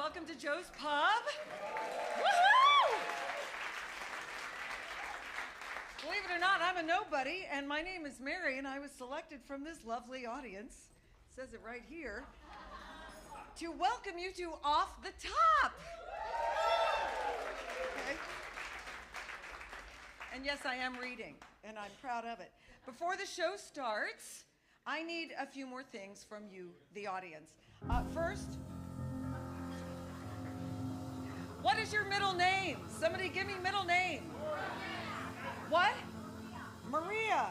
welcome to Joe's Pub. Woohoo! Believe it or not, I'm a nobody, and my name is Mary, and I was selected from this lovely audience, it says it right here, to welcome you to Off the Top. Okay. And yes, I am reading, and I'm proud of it. Before the show starts, I need a few more things from you, the audience. First, what is your middle name? Somebody give me middle name. What? Maria.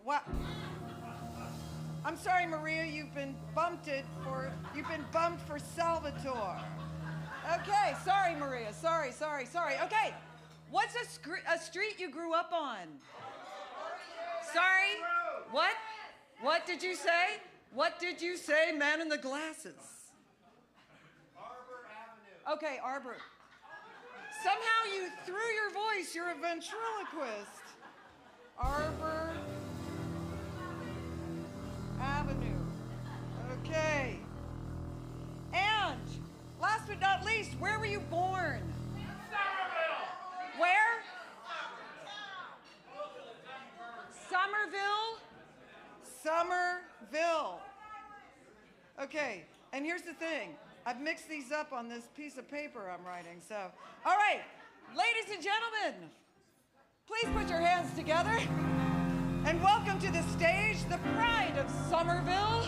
What? I'm sorry, Maria, you've been bumped for Salvatore. Okay, sorry, Maria. Sorry. Okay, what's a street you grew up on? Sorry? What? What did you say? What did you say, man in the glasses? Arbor Avenue. Okay, Arbor. Somehow you, through your voice, you're a ventriloquist. Arbor Avenue. Okay. And last but not least, where were you born? Somerville. Where? Somerville. Okay, and here's the thing. I've mixed these up on this piece of paper I'm writing, so. All right, ladies and gentlemen, please put your hands together and welcome to the stage the pride of Somerville,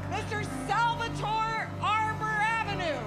Mr. Salvatore Arbor Avenue.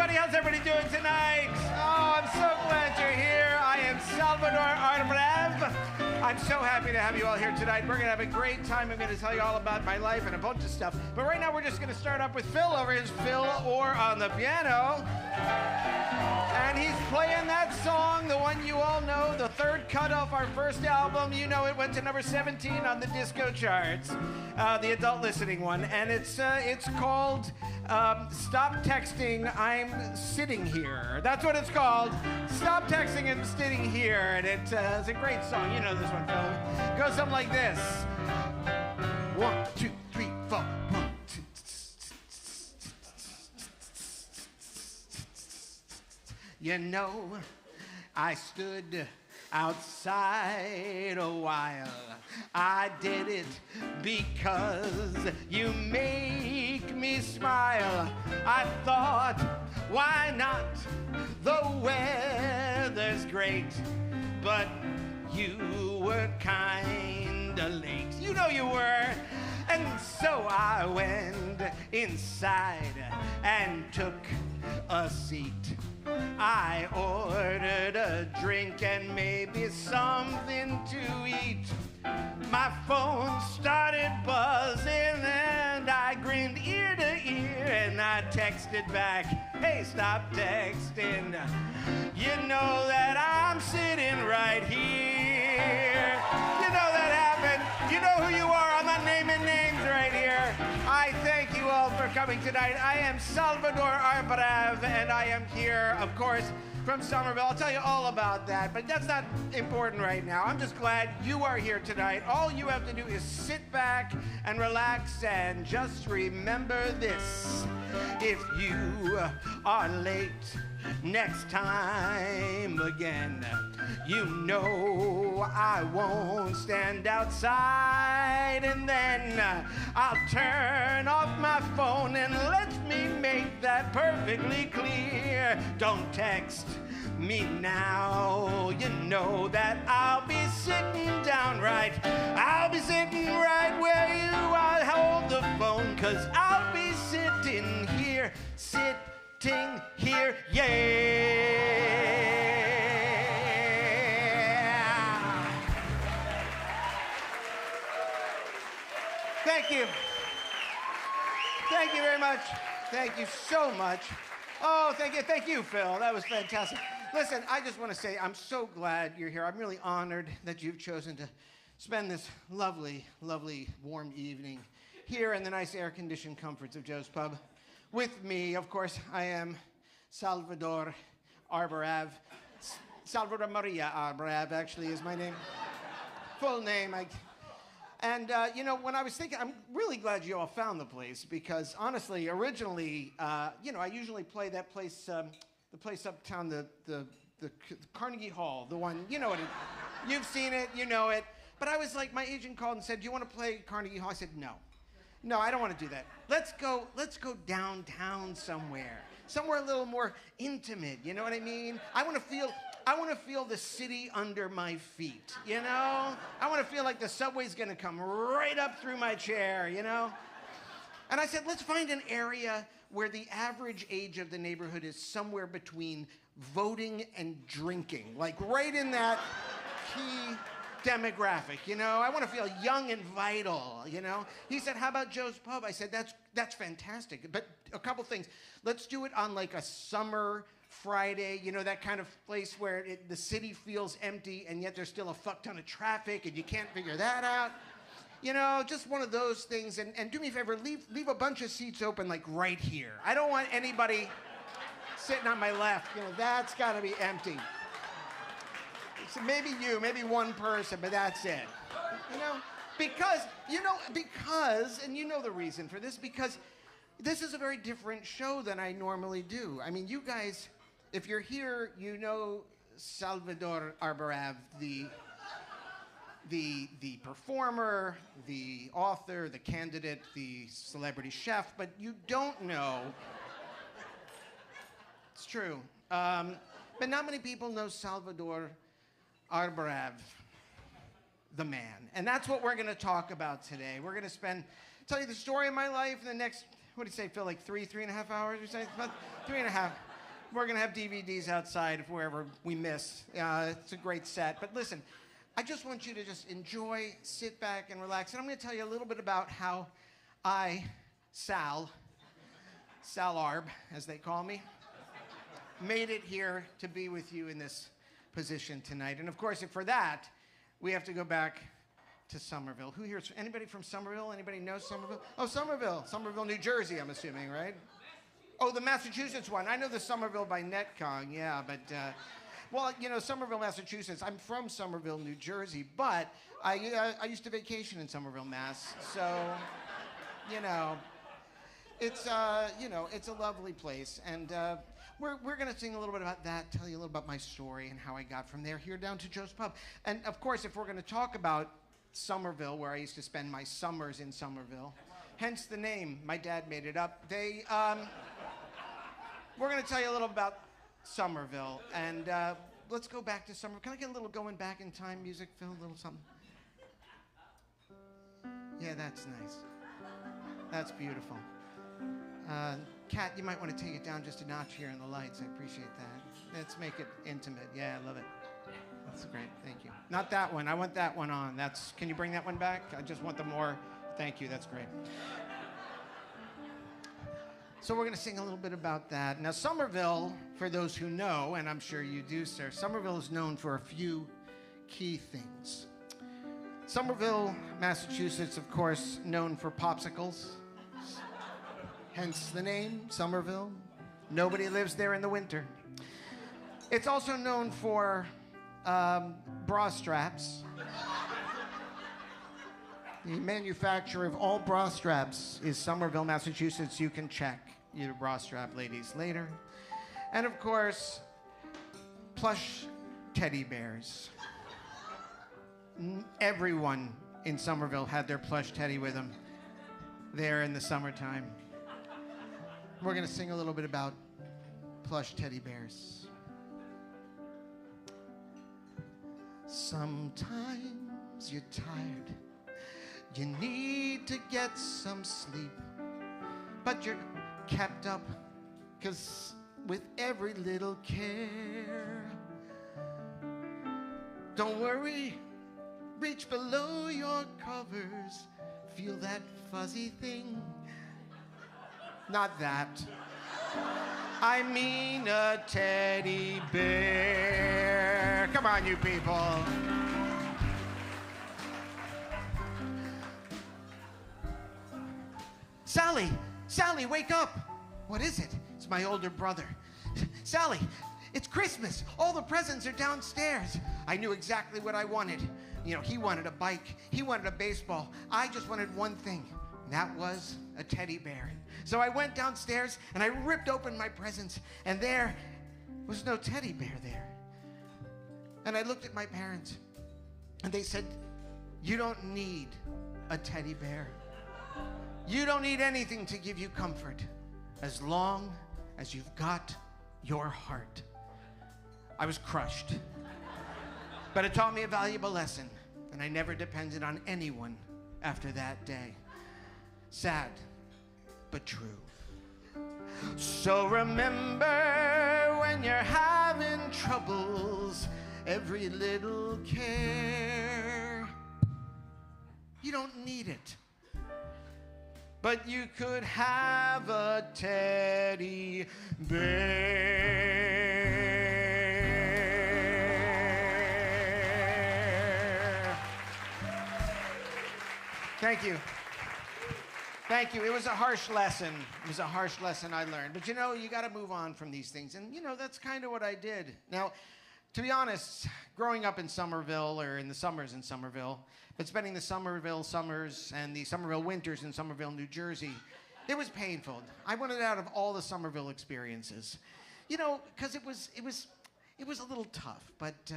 How's everybody doing tonight? Oh, I'm so glad you're here. I am Salvador Arbrev. I'm so happy to have you all here tonight. We're going to have a great time. I'm going to tell you all about my life and a bunch of stuff. But right now, we're just going to start up with Phil over his Phil Orr on the piano. And he's playing that song, the one you all know, the third cut off our first album. You know it went to number 17 on the disco charts, the adult listening one. And it's called Stop Texting, I'm Sitting Here. That's what it's called. Stop Texting, I'm Sitting Here. And it's a great song. You know this one, Phil. It goes something like this. 1, 2, 3, 4. 1, 2. You know, I stood outside a while. I did it because you make me smile. I thought, why not? The weather's great, but you were kinda late. You know you were. And so I went inside and took a seat. I ordered a drink and maybe something to eat. My phone started buzzing and I grinned ear to ear and I texted back, hey, stop texting. You know that I'm sitting right here. You know that happened. You know who you are. I'm not naming names right here. I thank you all for coming tonight. I am Salvador Arbrev, and I am here, of course, from Somerville. I'll tell you all about that, but that's not important right now. I'm just glad you are here tonight. All you have to do is sit back and relax and just remember this. If you are late next time again, you know I won't stand outside, and then I'll turn off my phone and let me make that perfectly clear. Don't text me now, you know that I'll be sitting down right. I'll be sitting right where you are. Hold the phone, 'cause I'll be sitting here, yeah. Thank you. Thank you very much. Thank you so much. Oh, thank you, Phil. That was fantastic. Listen, I just want to say I'm so glad you're here. I'm really honored that you've chosen to spend this lovely, lovely, warm evening here in the nice air-conditioned comforts of Joe's Pub with me, of course, I am Salvador Arbarav. Salvador Maria Arbarav, actually, is my name. Full name. You know, when I was thinking, I'm really glad you all found the place because, honestly, originally, you know, I usually play that place, the place uptown, the Carnegie Hall, the one, you know it. You've seen it, you know it. But I was like, my agent called and said, do you want to play Carnegie Hall? I said, no. No, I don't want to do that. Let's go downtown somewhere a little more intimate, you know what I mean? I want to feel the city under my feet, you know? I want to feel like the subway's going to come right up through my chair, you know? And I said, let's find an area where the average age of the neighborhood is somewhere between voting and drinking, like right in that key demographic, you know? I want to feel young and vital, you know? He said, how about Joe's Pub? I said, that's fantastic, but a couple things. Let's do it on like a summer Friday, you know, that kind of place where the city feels empty and yet there's still a fuck ton of traffic and you can't figure that out. You know, just one of those things. And do me a favor, leave a bunch of seats open like right here. I don't want anybody sitting on my left. You know, that's got to be empty. So maybe maybe one person, but that's it. You know, because, and you know the reason for this, because this is a very different show than I normally do. I mean, you guys, if you're here, you know Salvador Arbarav, the performer, the author, the candidate, the celebrity chef, but you don't know. It's true. But not many people know Salvador Arbarav, the man. And that's what we're going to talk about today. We're going to tell you the story of my life in the next, what do you say, Phil, like three and a half hours? You say about 3.5. We're going to have DVDs outside if wherever we miss. It's a great set. But listen, I just want you to just enjoy, sit back, and relax. And I'm going to tell you a little bit about how Sal Arb, as they call me, made it here to be with you in this position tonight. And of course, for that, we have to go back to Somerville. Who here? Anybody from Somerville? Anybody know Somerville? Oh, Somerville, New Jersey, I'm assuming, right? Oh, the Massachusetts one. I know the Somerville by Netcong, yeah, but, well, you know, Somerville, Massachusetts. I'm from Somerville, New Jersey, but I used to vacation in Somerville, Mass. So, you know, it's a lovely place. And we're going to sing a little bit about that, tell you a little about my story and how I got from there here down to Joe's Pub. And, of course, if we're going to talk about Somerville, where I used to spend my summers in Somerville, hence the name. My dad made it up. We're going to tell you a little about Somerville, and let's go back to Somerville. Can I get a little going back in time music, Phil? A little something? Yeah, that's nice. That's beautiful. Kat, you might want to take it down just a notch here in the lights. I appreciate that. Let's make it intimate. Yeah, I love it. That's great. Thank you. Not that one. I want that one on. Can you bring that one back? I just want the more. Thank you. That's great. So we're going to sing a little bit about that. Now, Somerville, for those who know, and I'm sure you do, sir, Somerville is known for a few key things. Somerville, Massachusetts, of course, known for popsicles. Hence the name, Somerville. Nobody lives there in the winter. It's also known for bra straps. The manufacturer of all bra straps is Somerville, Massachusetts. You can check your bra strap, ladies, later. And of course, plush teddy bears. Everyone in Somerville had their plush teddy with them there in the summertime. We're going to sing a little bit about plush teddy bears. Sometimes you're tired. You need to get some sleep. But you're kept up, 'cause with every little care. Don't worry, reach below your covers. Feel that fuzzy thing. Not that. I mean a teddy bear. Come on, you people. Sally, wake up. What is it? It's my older brother. Sally, it's Christmas. All the presents are downstairs. I knew exactly what I wanted. You know, he wanted a bike. He wanted a baseball. I just wanted one thing, and that was a teddy bear. So I went downstairs, and I ripped open my presents, and there was no teddy bear there. And I looked at my parents, and they said, you don't need a teddy bear. You don't need anything to give you comfort as long as you've got your heart. I was crushed. But it taught me a valuable lesson, and I never depended on anyone after that day. Sad, but true. So remember, when you're having troubles, every little care, you don't need it. But you could have a teddy bear. Thank you. Thank you. It was a harsh lesson. It was a harsh lesson I learned. But you know, you got to move on from these things. And you know, that's kind of what I did. Now, to be honest, growing up in Somerville, or in the summers in Somerville, but spending the Somerville summers and the Somerville winters in Somerville, New Jersey, it was painful. I wanted out of all the Somerville experiences, you know, because it was a little tough. But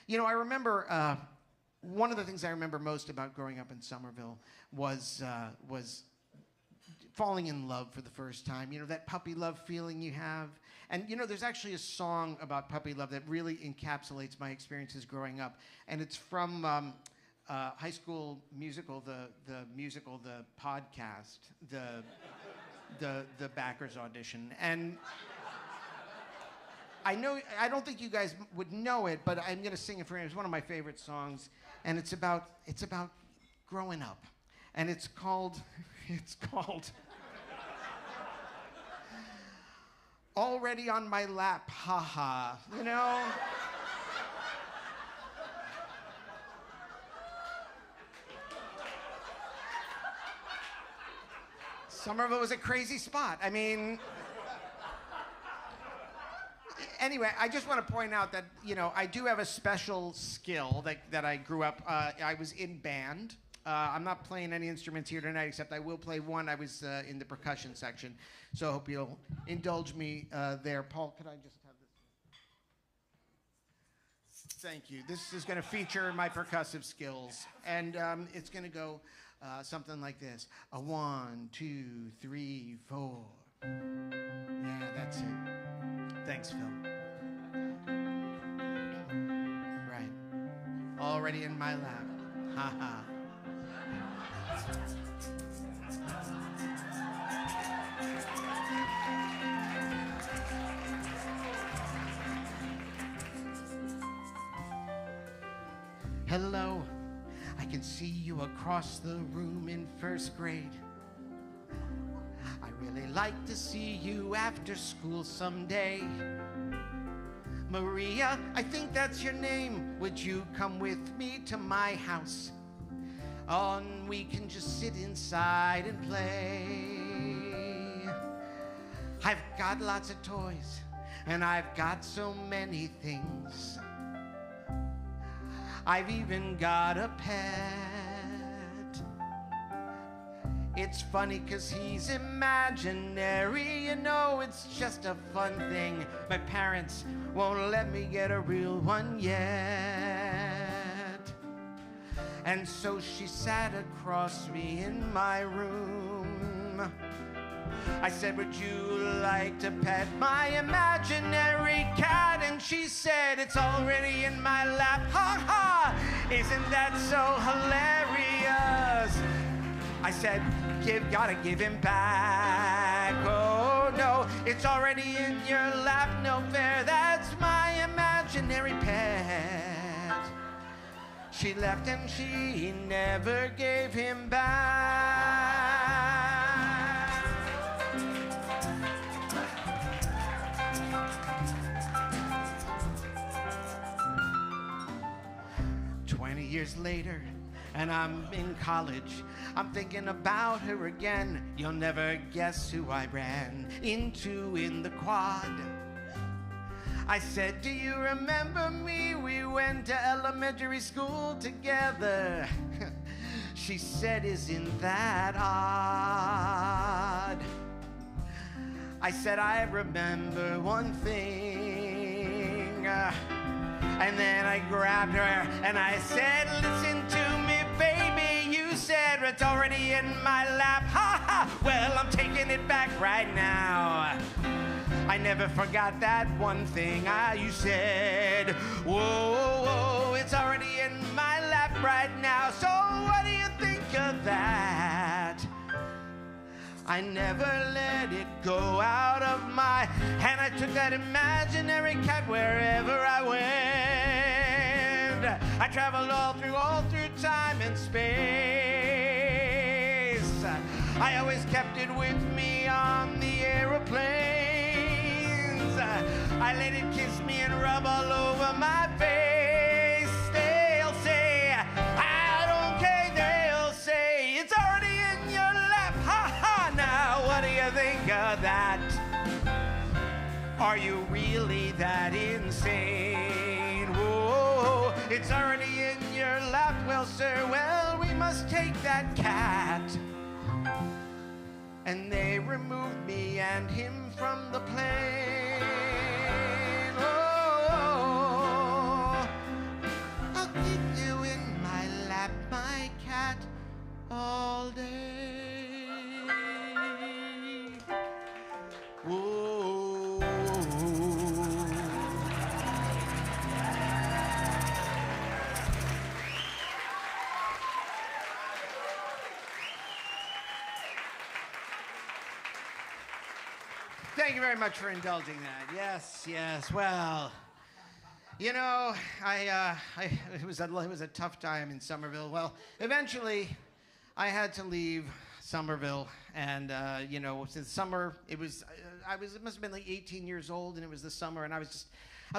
you know, I remember one of the things I remember most about growing up in Somerville was falling in love for the first time. You know, that puppy love feeling you have. And you know, there's actually a song about puppy love that really encapsulates my experiences growing up, and it's from High School Musical, the podcast, the backers audition. And I don't think you guys would know it, but I'm gonna sing it for you. It's one of my favorite songs, and it's about growing up, and it's called Already on My Lap, haha, you know? Somerville was a crazy spot. I mean, anyway, I just want to point out that, you know, I do have a special skill that I grew up, I was in band. I'm not playing any instruments here tonight, except I will play one. I was in the percussion section, so I hope you'll indulge me there. Paul, could I just have this? Thank you. This is going to feature my percussive skills, and it's going to go something like this. 1, 2, 3, 4. Yeah, that's it. Thanks, Phil. Right. Already in my lap. Ha ha. Hello, I can see you across the room in first grade. I really like to see you after school someday. Maria, I think that's your name. Would you come with me to my house? And we can just sit inside and play. I've got lots of toys, and I've got so many things. I've even got a pet. It's funny 'cause he's imaginary, you know, it's just a fun thing. My parents won't let me get a real one yet. And so she sat across me in my room. I said, would you like to pet my imaginary cat? And she said, it's already in my lap. Ha ha! Isn't that so hilarious? I said, gotta give him back. Oh no, it's already in your lap. No fair, that's my imaginary pet. She left and she never gave him back. 20 20 years later, and I'm in college. I'm thinking about her again. You'll never guess who I ran into in the quad. I said, do you remember me? We went to elementary school together. She said, isn't that odd? I said, I remember one thing. And then I grabbed her and I said, listen to me, baby. You said it's already in my lap. Ha ha! Well, I'm taking it back right now. I never forgot that one thing you said. Whoa, whoa, whoa, it's already in my lap right now. So what do you think of that? I never let it go out of my hand. I took that imaginary cat wherever I went. I traveled all through time and space. I always kept it with me on the aeroplanes. I let it kiss me and rub all over my face. They'll say, I don't care. They'll say, it's already in your lap. Ha ha! Now, what do you think of that? Are you really that insane? Whoa, it's already in your lap. Well, sir, well, we must take that cat. And they removed me and him from the plane. Oh, I'll keep you in my lap, my cat, all day. Whoa. Thank you very much for indulging that. Yes, yes. Well, you know, it was a tough time in Somerville. Well, eventually, I had to leave Somerville, and you know, since summer, it must have been like 18 years old, and it was the summer, and I was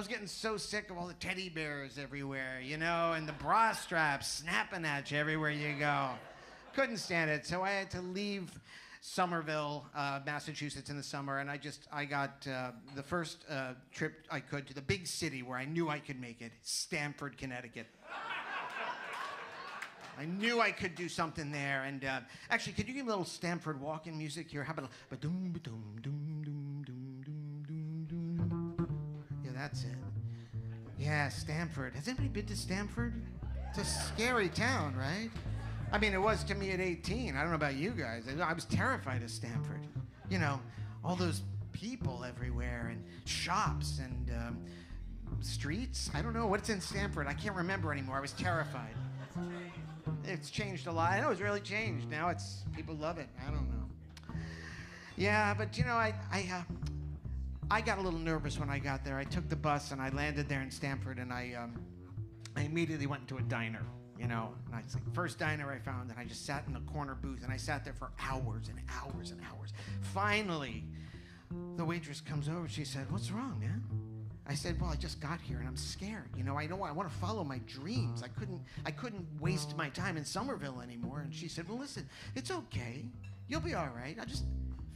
getting so sick of all the teddy bears everywhere, you know, and the bra straps snapping at you everywhere you go. Couldn't stand it, so I had to leave Somerville, Massachusetts in the summer, and I got the first trip I could to the big city where I knew I could make it, Stamford, Connecticut. I knew I could do something there, and actually, could you give me a little Stamford walking music here? How about a ba-doom, ba-doom, doom, doom, doom, doom, doom, doom. Yeah, that's it. Yeah, Stamford. Has anybody been to Stamford? It's a scary town, right? I mean, it was to me at 18. I don't know about you guys. I was terrified of Stamford. You know, all those people everywhere and shops and streets. I don't know what's in Stamford. I can't remember anymore. I was terrified. It's changed a lot. I know it's really changed. Now people love it. I don't know. Yeah, but you know, I got a little nervous when I got there. I took the bus and I landed there in Stamford, and I immediately went into a diner. You know, and it's like the first diner I found, and I just sat in the corner booth, and I sat there for hours and hours and hours. Finally, the waitress comes over. She said, "What's wrong, man?" I said, "Well, I just got here, and I'm scared. You know, I want to follow my dreams. I couldn't waste my time in Somerville anymore." And she said, "Well, listen, it's okay. You'll be all right. I just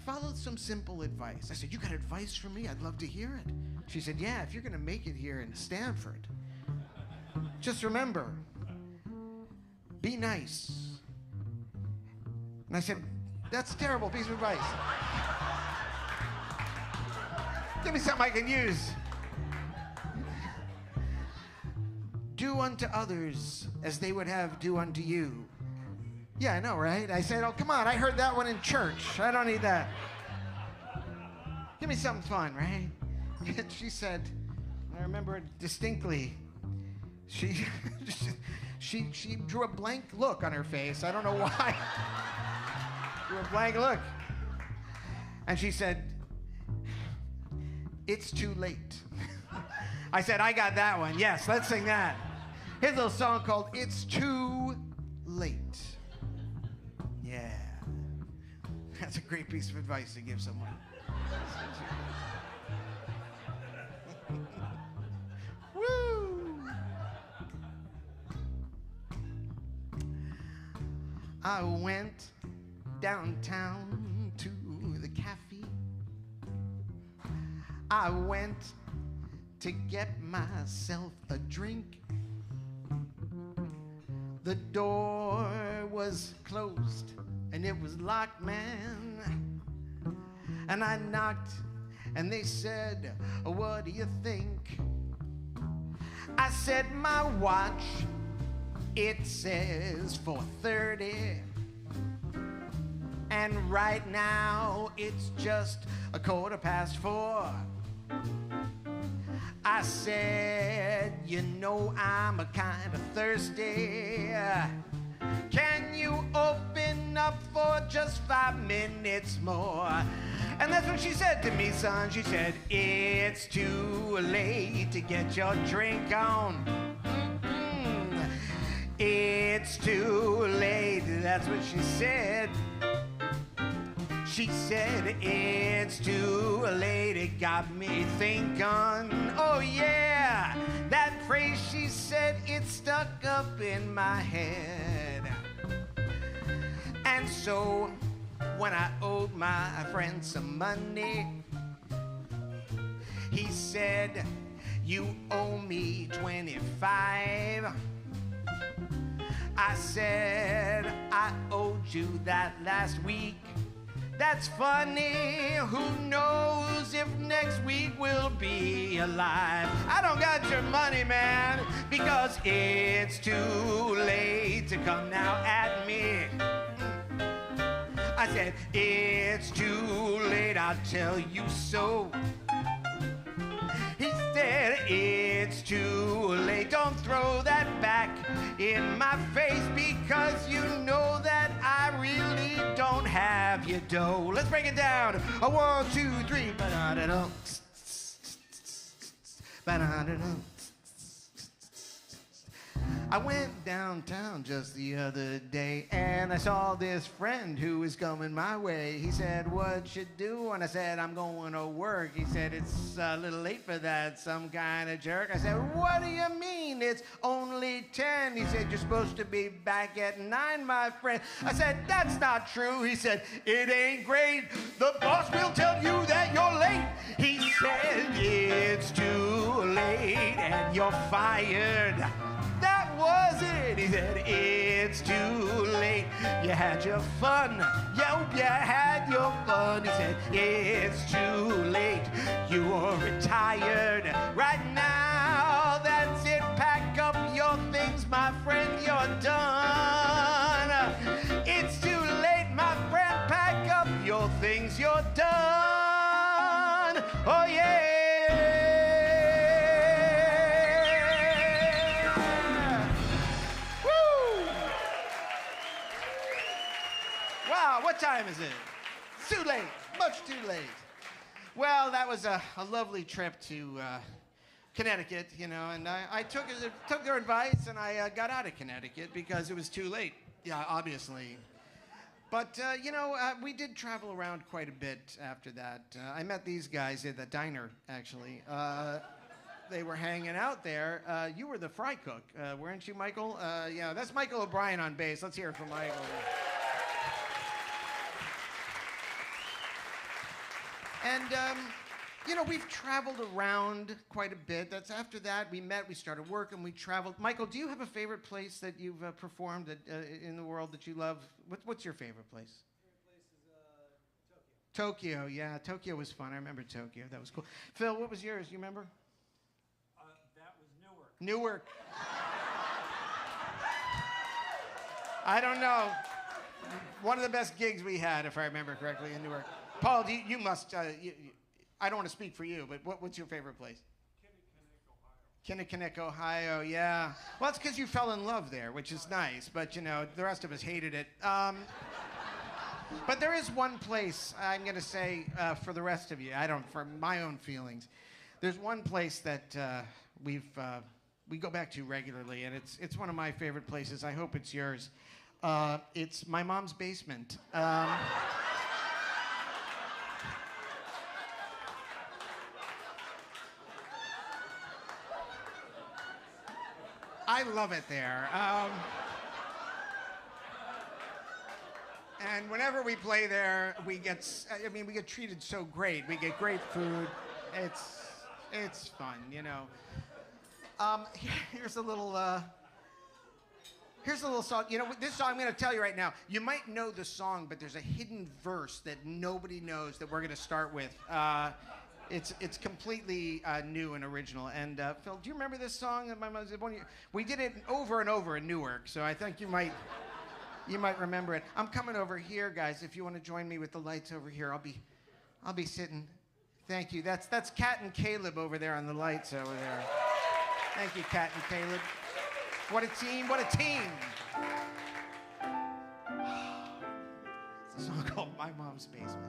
followed some simple advice." I said, "You got advice for me? I'd love to hear it." She said, "Yeah, if you're going to make it here in Stamford, just remember, be nice." And I said, "That's a terrible piece of advice. Give me something I can use." "Do unto others as they would have do unto you." Yeah, I know, right? I said, "Oh, come on, I heard that one in church. I don't need that. Give me something fun, right?" And she said, I remember it distinctly, she drew a blank look on her face. I don't know why. Drew a blank look. And she said, "It's too late." I said, "I got that one. Yes, let's sing that." Here's a little song called "It's Too Late." Yeah. That's a great piece of advice to give someone. Woo! I went downtown to the cafe. I went to get myself a drink. The door was closed and it was locked, man. And I knocked and they said, what do you think? I said, my watch, it says 4:30. And right now it's just 4:15. I said, you know I'm a kind of thirsty. Can you open up for just 5 minutes more? And that's what she said to me, son. She said, it's too late to get your drink on. It's too late, that's what she said. She said, it's too late, it got me thinking. Oh yeah, that phrase she said, it stuck up in my head. And so, when I owed my friend some money, he said, you owe me 25. I said, I owed you that last week. That's funny, who knows if next week we'll be alive. I don't got your money, man, because it's too late to come now at me. I said, it's too late, I'll tell you so. He said, it's too late, don't throw that back in my face, because you know that I really don't have your dough. Let's break it down. 1, 2, 3. Ba-da-da-dum. Ba-da-da-dum. I went downtown just the other day and I saw this friend who was coming my way. He said, what you do? And I said, I'm going to work. He said, it's a little late for that, some kind of jerk. I said, what do you mean? It's only 10. He said, you're supposed to be back at 9, my friend. I said, that's not true. He said, it ain't great. The boss will tell you that you're late. He said, it's too late and you're fired. That was it. He said, it's too late. You had your fun. Yep, you had your fun. He said, it's too late. You're retired. Right now, that's it. Pack up your things, my friend. You're done. It's too late, my friend. Pack up your things. You're done. Oh, yeah. Wow, what time is it? It's too late, much too late. Well, that was a lovely trip to Connecticut, you know, and I took their advice and I got out of Connecticut because it was too late, yeah, obviously. But, you know, we did travel around quite a bit after that. I met these guys at the diner, actually. They were hanging out there. You were the fry cook, weren't you, Michael? Yeah, that's Michael O'Brien on bass. Let's hear it from Michael. And, you know, we've traveled around quite a bit. That's after that, we met, we started working, we traveled. Michael, do you have a favorite place that you've performed in the world that you love? What's your favorite place? Favorite place is Tokyo. Tokyo, yeah. Tokyo was fun. I remember Tokyo. That was cool. Phil, what was yours? You remember? That was Newark. Newark. I don't know. One of the best gigs we had, if I remember correctly, in Newark. Paul, you must, I don't want to speak for you, but what's your favorite place? Kinnickinnick, Ohio, yeah. Well, it's because you fell in love there, which is nice, but, you know, the rest of us hated it. But there is one place, I'm going to say, for the rest of you, for my own feelings, there's one place that we go back to regularly, and it's one of my favorite places. I hope it's yours. It's my mom's basement. I love it there. And whenever we play there, we get treated so great. We get great food. It's fun, you know. Here's a little song. You know, this song I'm going to tell you right now. You might know the song, but there's a hidden verse that nobody knows that we're going to start with. It's completely new and original. And Phil, do you remember this song? We did it over and over in Newark, so I think you might remember it. I'm coming over here, guys. If you want to join me with the lights over here, I'll be sitting. Thank you. That's Kat and Caleb over there on the lights over there. Thank you, Kat and Caleb. What a team! What a team! It's a song called "My Mom's Basement."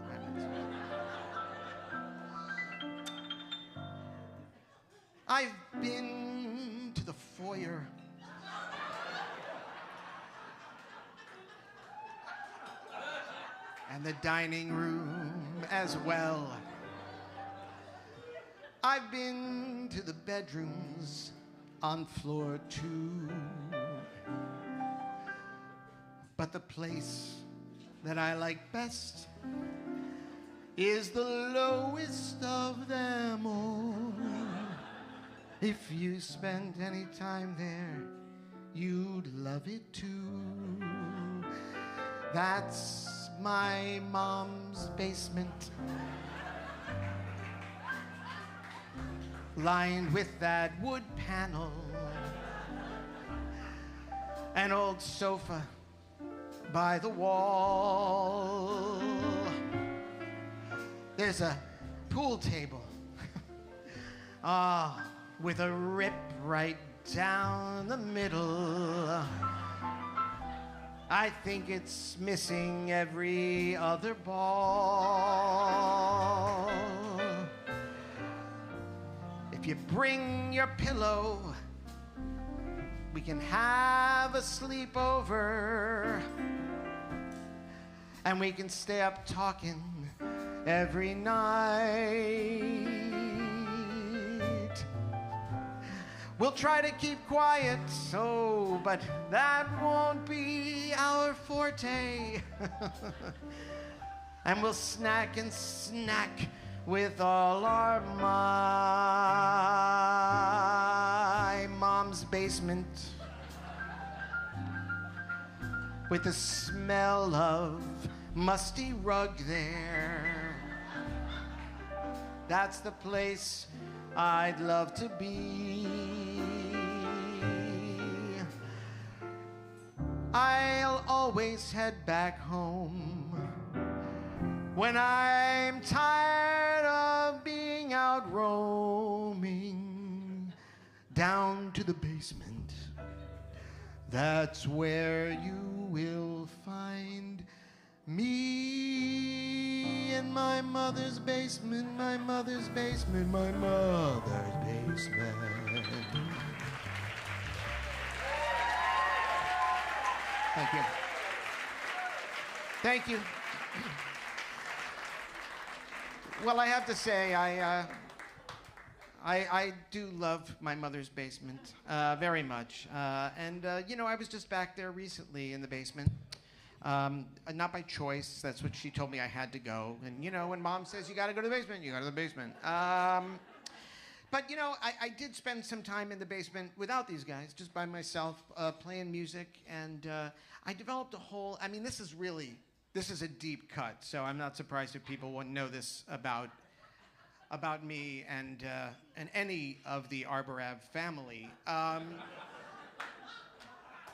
I've been to the foyer. And the dining room as well. I've been to the bedrooms on floor 2. But the place that I like best is the lowest of them all. If you spend any time there, you'd love it too. That's my mom's basement, lined with that wood panel, an old sofa by the wall. There's a pool table, with a rip right down the middle. I think it's missing every other ball. If you bring your pillow, we can have a sleepover. And we can stay up talking every night. We'll try to keep quiet, but that won't be our forte. And we'll snack and snack with all our my mom's basement, with the smell of musty rug there. That's the place I'd love to be. I'll always head back home when I'm tired of being out roaming. Down to the basement, that's where you will find me. In my mother's basement, my mother's basement, my mother's basement. Thank you. Thank you. Well, I have to say, I do love my mother's basement very much. You know, I was just back there recently in the basement. Not by choice. That's what she told me I had to go. And, you know, when Mom says you got to go to the basement, you go to the basement. But, you know, I did spend some time in the basement without these guys, just by myself, playing music. And I developed a whole, I mean, this is a deep cut. So I'm not surprised if people wouldn't know this about me and any of the Arbarav family.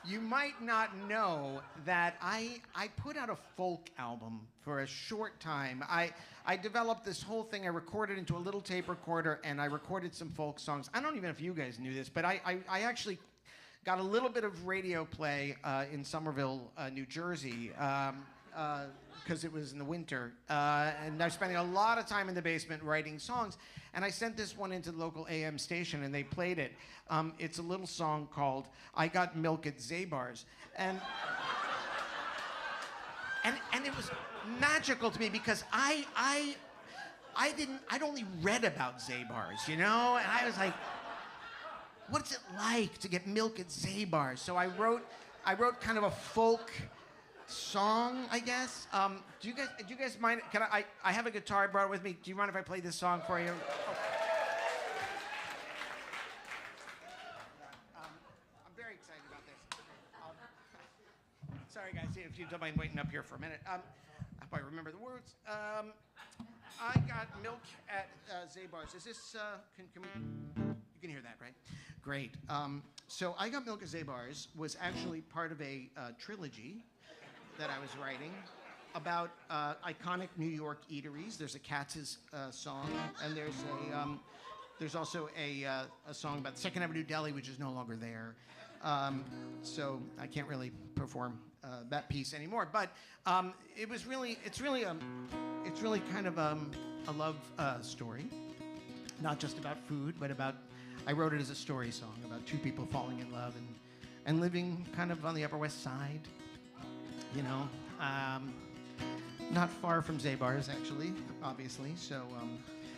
You might not know that I put out a folk album for a short time. I developed this whole thing. I recorded into a little tape recorder, and I recorded some folk songs. I don't even know if you guys knew this, but I actually got a little bit of radio play in Somerville, New Jersey, because it was in the winter. And I was spending a lot of time in the basement writing songs. And I sent this one into the local AM station, and they played it. It's a little song called "I Got Milk at Zabar's." And it was magical to me because I'd only read about Zabar's, you know? And I was like, what's it like to get milk at Zabar's? So I wrote kind of a folk song, I guess. Do you guys mind? Can I have a guitar I brought with me. Do you mind if I play this song for you? I'm very excited about this. Sorry, guys, if you don't mind waiting up here for a minute. I hope I remember the words. I got milk at Zabar's. Is this, can we, you can hear that, right? Great. So I Got Milk at Zabar's was actually part of a trilogy that I was writing about iconic New York eateries. There's a Katz's song, and there's also a song about Second Avenue Deli, which is no longer there. So I can't really perform that piece anymore. But it's really kind of a love story, not just about food, but about. I wrote it as a story song about two people falling in love and living kind of on the Upper West Side. You know, not far from Zabar's, actually, obviously. So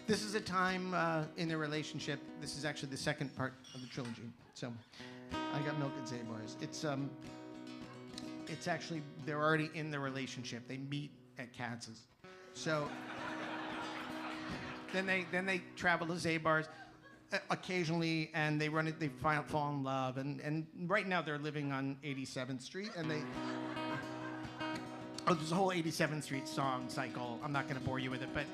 this is a time in their relationship. This is actually the second part of the trilogy. So I Got Milk at Zabar's. It's actually, they're already in the relationship. They meet at Katz's. So then they travel to Zabar's occasionally, and they fall in love. And right now they're living on 87th Street, and there's a whole 87th Street song cycle. I'm not going to bore you with it, but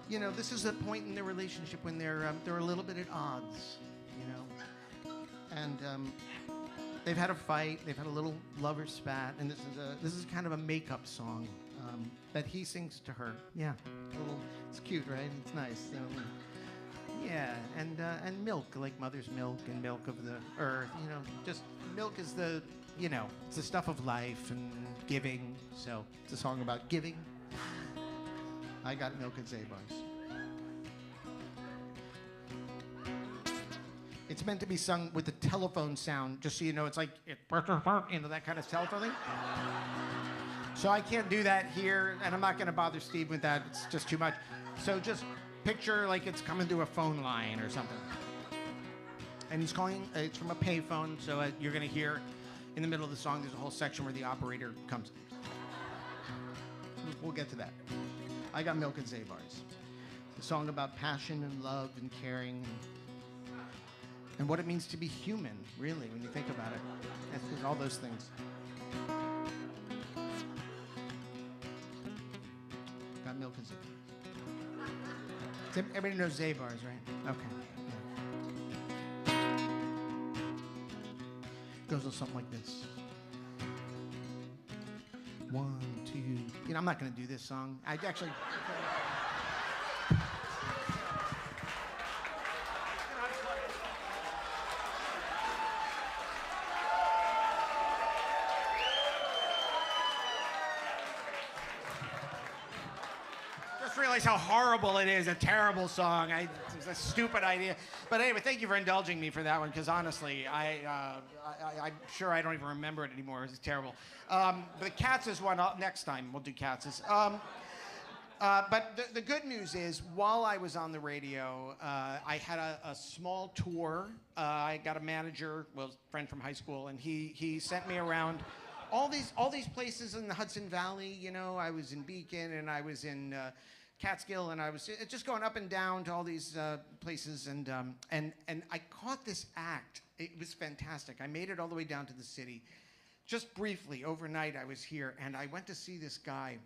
you know, this is a point in their relationship when they're a little bit at odds, you know, and they've had a fight, they've had a little lover spat, and this is kind of a makeup song that he sings to her. Yeah, it's cute, right? It's nice. So, yeah, and milk, like mother's milk and milk of the earth. You know, just milk is the. You know, it's the stuff of life and giving. So it's a song about giving. I Got Milk at Zabar's. It's meant to be sung with the telephone sound, just so you know. It's like, you know, that kind of telephone thing. So I can't do that here, and I'm not going to bother Steve with that. It's just too much. So just picture like it's coming through a phone line or something. And he's calling, it's from a payphone, so you're going to hear in the middle of the song, there's a whole section where the operator comes. We'll get to that. I Got Milk at Zabar's. It's a song about passion and love and caring and what it means to be human, really, when you think about it. It's all those things. Got Milk at Zabar's. Everybody knows Zabar's, right? Okay. Goes a little something like this. 1, 2. You know, I'm not going to do this song. I actually. Just realized how horrible it is. A terrible song. It was a stupid idea. But anyway, thank you for indulging me for that one, because honestly, I'm sure I don't even remember it anymore. It's terrible. But the Katz's one, next time we'll do Katz's. But the good news is, while I was on the radio, I had a small tour. I got a manager, well, a friend from high school, and he sent me around all these places in the Hudson Valley. You know, I was in Beacon, and I was in Catskill, and I was just going up and down to all these places, and I caught this act. It was fantastic. I made it all the way down to the city. Just briefly, overnight, I was here, and I went to see this guy,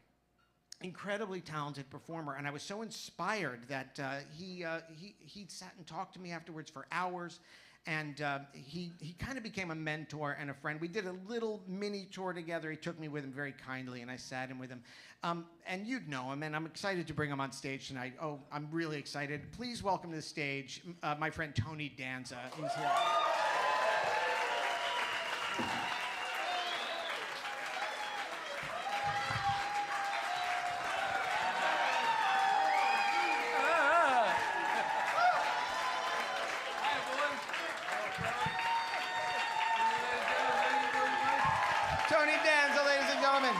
incredibly talented performer, and I was so inspired that he sat and talked to me afterwards for hours, and he kind of became a mentor and a friend. We did a little mini tour together. He took me with him very kindly, and I sat in with him. And you'd know him, and I'm excited to bring him on stage tonight. Oh, I'm really excited. Please welcome to the stage my friend Tony Danza. He's here. Tony Danza, ladies and gentlemen.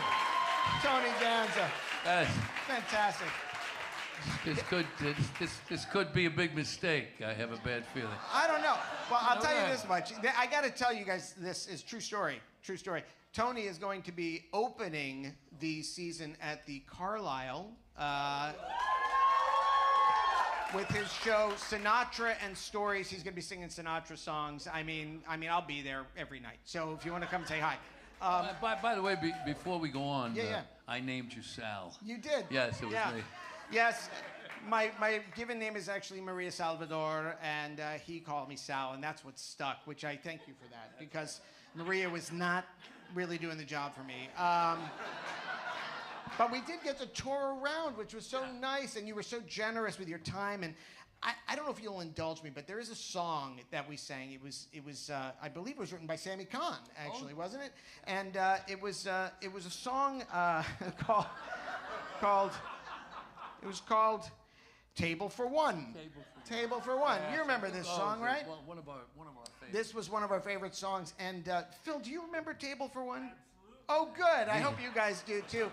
Tony Danza. Fantastic. This could be a big mistake. I have a bad feeling. I don't know. Well, I'll tell you this much. I got to tell you guys, this is true story. true story. Tony is going to be opening the season at the Carlisle with his show Sinatra and Stories. He's going to be singing Sinatra songs. I mean, I'll be there every night. So if you want to come say hi. By the way, before we go on, yeah. I named you Sal. You did? Yes, it was me. Yes. My given name is actually Maria Salvador, and he called me Sal, and that's what stuck, which I thank you for that, because Maria was not really doing the job for me. But we did get to tour around, which was so nice, and you were so generous with your time. And I don't know if you'll indulge me, but there is a song that we sang. It was I believe it was written by Sammy Kahn, actually, wasn't it? And it was a song called Table for One. Table for One. You remember this song, right? One of our favorites. This was one of our favorite songs. And Phil, do you remember Table for One? Oh, good. I hope you guys do too.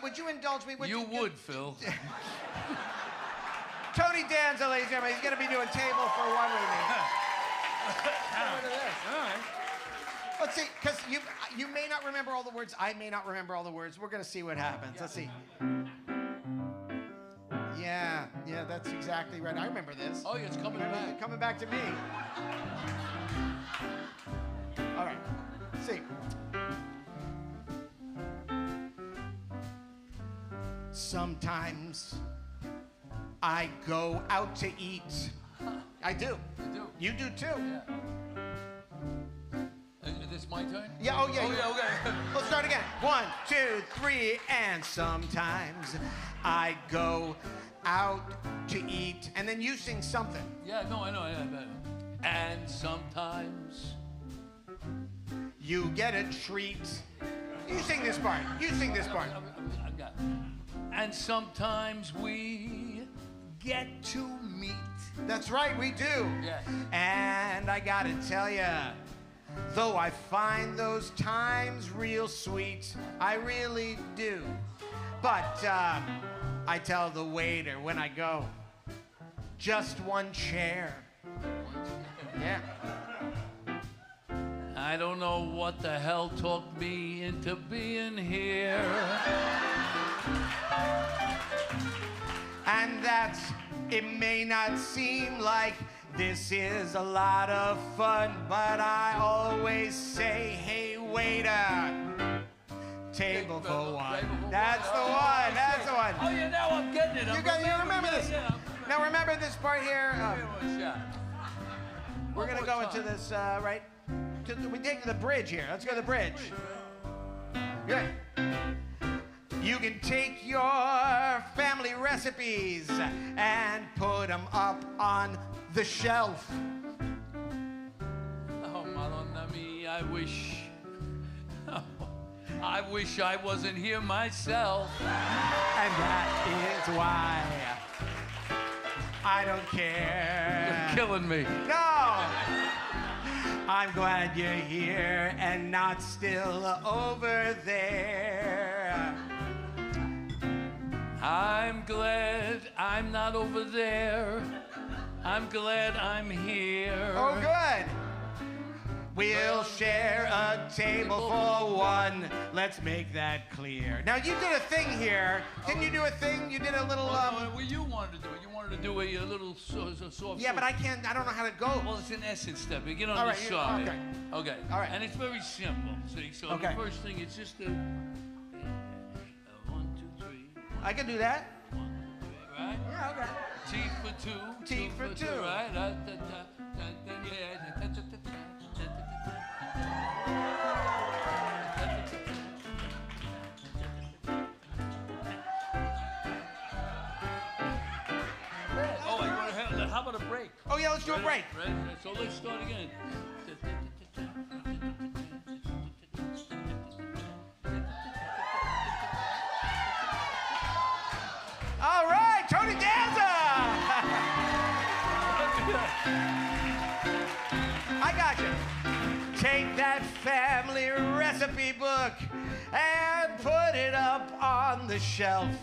Would you indulge me? You would, Phil. Tony Danza, ladies and gentlemen, he's going to be doing Table for One with me. Look at this. All right. Let's see, because you may not remember all the words. I may not remember all the words. We're going to see what happens. Let's see. Yeah, that's exactly right. I remember this. Oh, yeah, it's coming back. Coming back to me. All right. Let's see. Sometimes I go out to eat. I do. You do? You do too. Yeah. Is this my turn? Yeah, oh yeah. Okay. Let's start again. 1, 2, 3, and sometimes I go out to eat. And then you sing something. Yeah, no, I know. And sometimes You get a treat. You sing this part. You sing this part. I've got it. And sometimes we get to meet. That's right, we do. Yes. And I gotta tell ya, though I find those times real sweet, I really do. But I tell the waiter when I go, just one chair. Yeah. I don't know what the hell talked me into being here. And that it may not seem like this is a lot of fun, but I always say, hey, waiter, table for one. That's the one. That's the one. Oh, yeah, now I'm getting it. You remember this. Yeah. Now remember this part here. We're going to go more into time. this, right? We take the bridge here. Let's go to the bridge. Good. You can take your family recipes and put them up on the shelf. Oh, Madonna mia, I wish I wasn't here myself. And that is why I don't care. You're killing me. No! I'm glad you're here and not still over there. I'm glad I'm not over there. I'm glad I'm here. Oh, good. We'll share a table for one. Let's make that clear. Now, you did a thing here. Didn't you do a thing? You did a little, Well, you wanted to do it. You wanted to do a little soft. Yeah, but I don't know how to go. Well, it's an essence step. You get on All the right, side. okay. Okay. All right. And it's very simple. See, so Okay. the first thing is just a 1, 2, 3. I can do that. 1, 2, 3, right? Yeah, okay. T for two. T for two. Right? How about a break? Oh, yeah, let's do a break. Ready? So let's start again. All right, Tony Danza! I got you. Take that family recipe book and put it up on the shelf.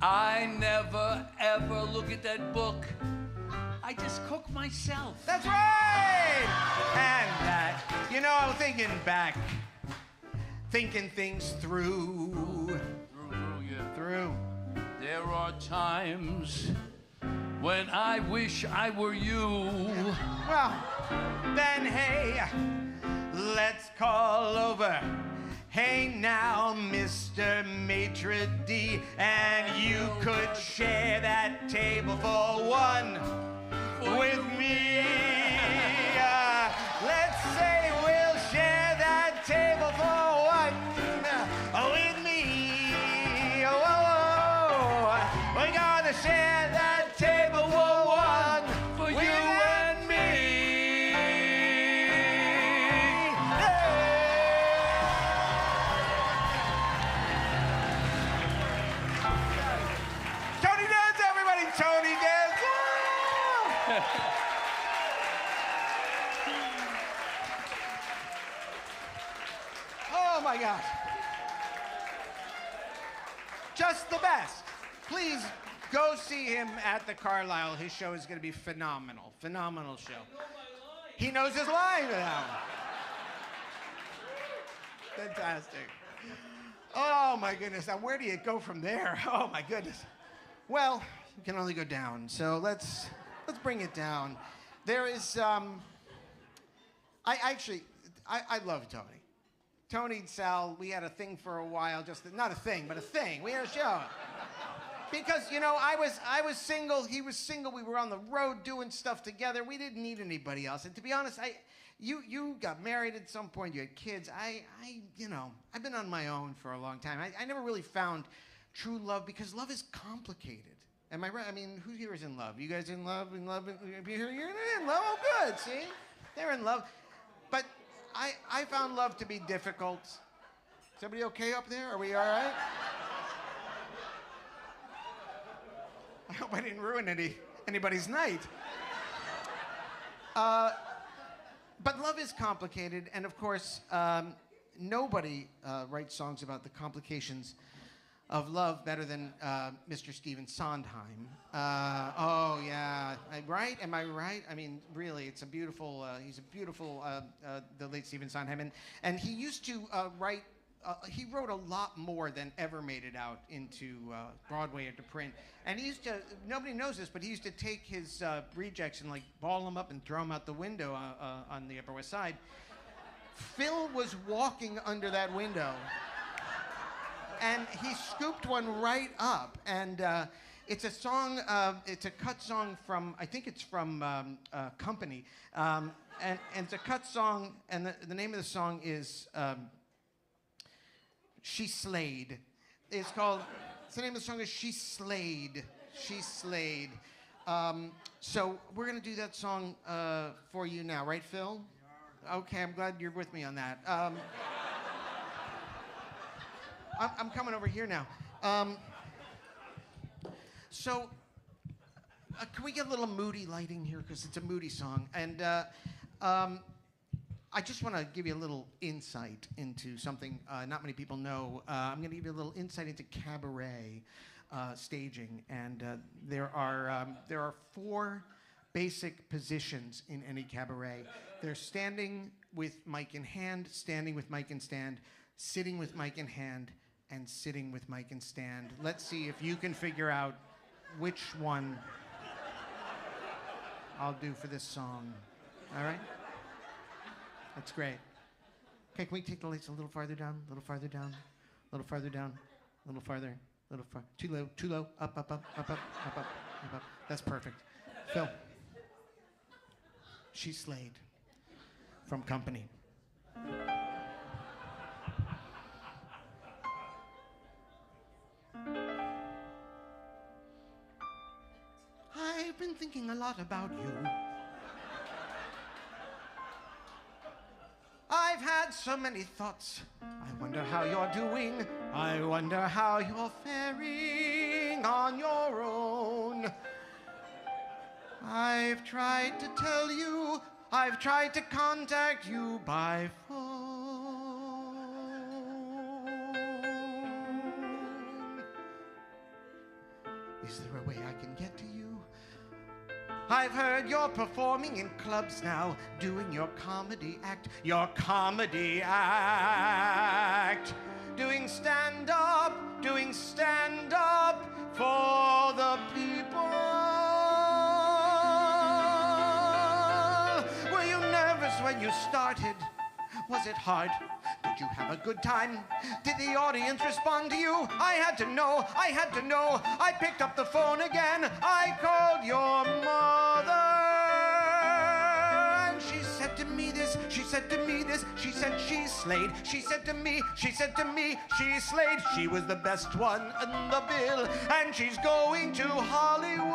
I never, ever look at that book. I just cook myself. That's right! And that, know, thinking back, thinking things through. Through. There are times when I wish I were you. Well, then hey, let's call over. Hey now, Mr. Maitre d', and you could share that table for one with me. Let's say we'll share that table for one with me. Whoa, we're gonna share that table for one For with you and me. Tony dance, everybody! Tony dance! Oh my gosh. Just the best. Please go see him at the Carlisle. His show is going to be phenomenal. Phenomenal show. He knows his line now. Fantastic. Oh my goodness. Now where do you go from there? Oh my goodness. Well, you can only go down. So let's bring it down. There is I love Tony. Tony and Sal, we had a thing for a while, not a thing, but a thing. We had a show. Because, you know, I was single, he was single, we were on the road doing stuff together. We didn't need anybody else. And to be honest, you got married at some point, you had kids. I've been on my own for a long time. I never really found true love because love is complicated. Am I right? I mean, who here is in love? You guys in love? You're in love? Oh, good, see? They're in love. But I found love to be difficult. Is everybody okay up there? Are we all right? I hope I didn't ruin anybody's night. But love is complicated, and of course, nobody writes songs about the complications of love better than Mr. Stephen Sondheim. Oh yeah, right? Am I right? I mean, really, it's a beautiful. He's a beautiful, the late Stephen Sondheim, and he used to write. He wrote a lot more than ever made it out into Broadway or to print. And he used to. Nobody knows this, but he used to take his rejects and like ball them up and throw them out the window on the Upper West Side. Phil was walking under that window. And he scooped one right up, and it's a song. It's a cut song from, I think it's from Company, and it's a cut song, and the name of the song is "She Slayed." The name of the song is "She Slayed." She Slayed. So we're gonna do that song for you now, right, Phil? Okay, I'm glad you're with me on that. I'm coming over here now. So, can we get a little moody lighting here? Because it's a moody song. And I just want to give you a little insight into something not many people know. I'm going to give you a little insight into cabaret staging. And there are 4 basic positions in any cabaret. There's standing with mic in hand, standing with mic in stand, sitting with mic in hand, and sitting with mic and stand. Let's see if you can figure out which one I'll do for this song. All right? That's great. Okay, can we take the lights a little farther down, a little farther down, a little farther down, a little farther, a little far. Too low, up, up, up, up, up, up, up, up, up. That's perfect. Phil. She Slayed from Company. I've been thinking a lot about you. I've had so many thoughts. I wonder how you're doing. I wonder how you're faring on your own. I've tried to tell you, I've tried to contact you by phone. Is there a way I can get to you? I've heard you're performing in clubs now, doing your comedy act, doing stand-up for the people. Were you nervous when you started? Was it hard? Did you have a good time? Did the audience respond to you? I had to know. I picked up the phone again. I called your mother. And she said to me this. She said she slayed. She said to me, she slayed. She was the best one in the bill. And she's going to Hollywood.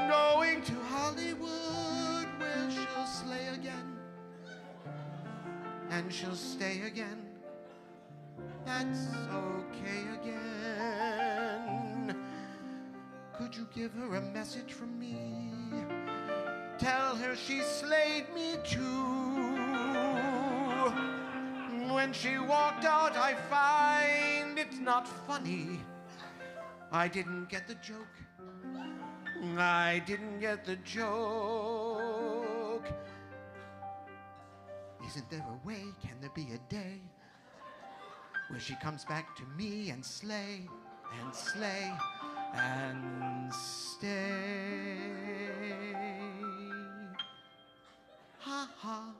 Going to Hollywood where she'll slay again. And she'll stay again. That's okay again. Could you give her a message from me? Tell her she slayed me too. When she walked out, I find it's not funny. I didn't get the joke. Isn't there a way, can there be a day where she comes back to me and slay and stay? Ha ha.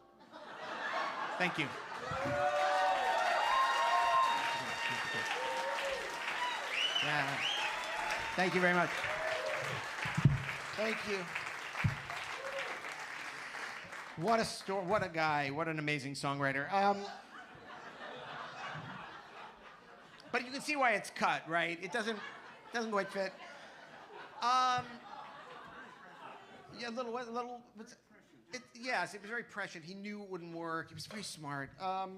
Thank you. Yeah. Thank you very much. Thank you. What a story, what a guy, what an amazing songwriter. But you can see why it's cut, right? It doesn't quite fit. Yeah, yes, it was very prescient. He knew it wouldn't work. He was very smart.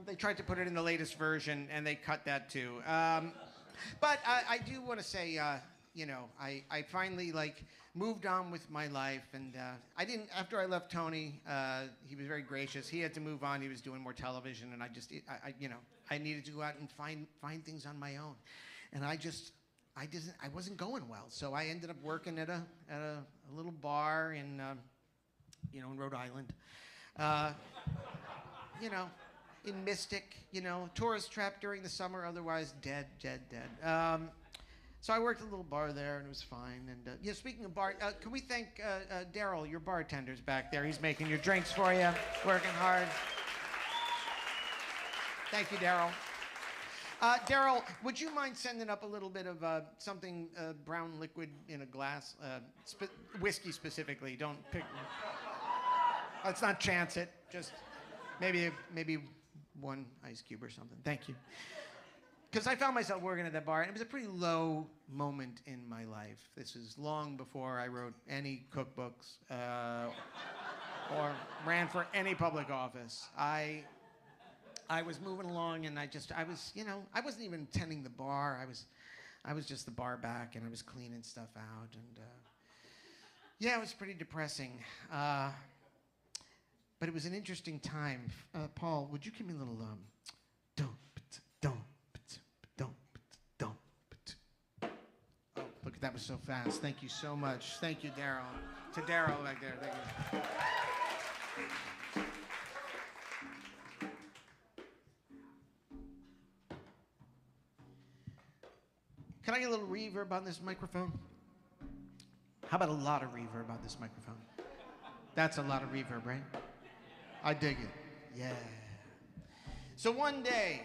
They tried to put it in the latest version, and they cut that too. But I do want to say, I finally moved on with my life, and I didn't. After I left Tony, he was very gracious. He had to move on. He was doing more television, and I needed to go out and find things on my own, and I wasn't going well. So I ended up working at a little bar in in Rhode Island, in Mystic, tourist trap during the summer, otherwise dead. So I worked at a little bar there, and it was fine. And speaking of bar, can we thank Daryl, your bartender's back there. He's making your drinks for you, working hard. Thank you, Daryl. Daryl, would you mind sending up a little bit of something brown liquid in a glass? Whiskey specifically. Don't pick. Let's not chance it. Just maybe one ice cube or something. Thank you. Because I found myself working at that bar, and it was a pretty low moment in my life. This is long before I wrote any cookbooks or ran for any public office. I was moving along, and I wasn't even tending the bar. I was just the bar back, and I was cleaning stuff out, and it was pretty depressing. But it was an interesting time. Paul, would you give me a little Oh, look, that was so fast. Thank you so much. Thank you, Daryl. To Daryl back there. Thank you. Can I get a little reverb on this microphone? How about a lot of reverb on this microphone? That's a lot of reverb, right? I dig it. Yeah. So one day,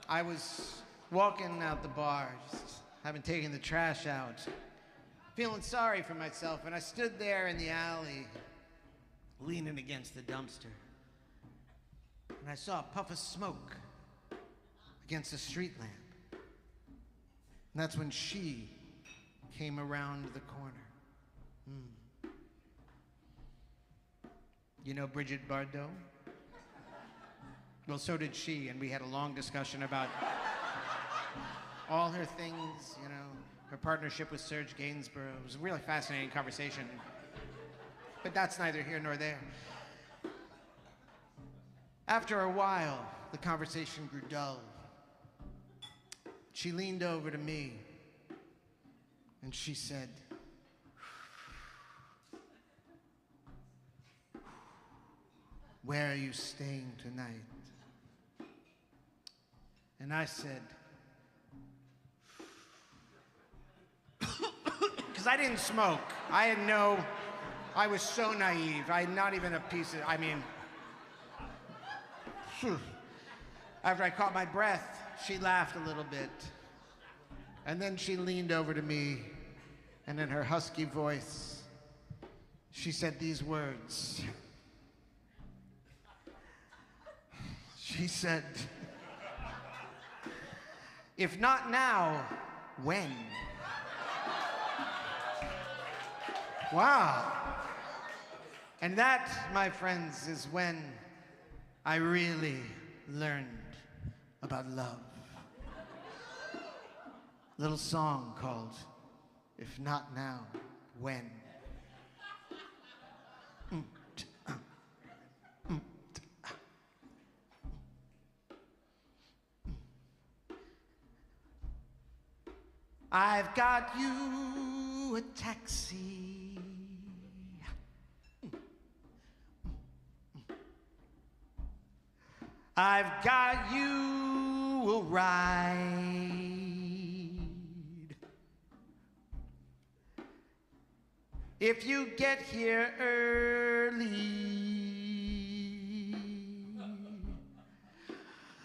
I was walking out the bar, just having taken the trash out, feeling sorry for myself, and I stood there in the alley, leaning against the dumpster, and I saw a puff of smoke against a street lamp. And that's when she came around the corner. You know Bridget Bardot? Well, so did she, and we had a long discussion about all her things, her partnership with Serge Gainsborough. It was a really fascinating conversation, but that's neither here nor there. After a while, the conversation grew dull. She leaned over to me, and she said, where are you staying tonight? And I said, because I didn't smoke. I was so naive. I had not even a piece of, after I caught my breath, she laughed a little bit. And then she leaned over to me, and in her husky voice, she said these words. She said, if not now, when? Wow. And that, my friends, is when I really learned about love. Little song called If Not Now, When? I've got you a taxi. I've got you a ride. If you get here early,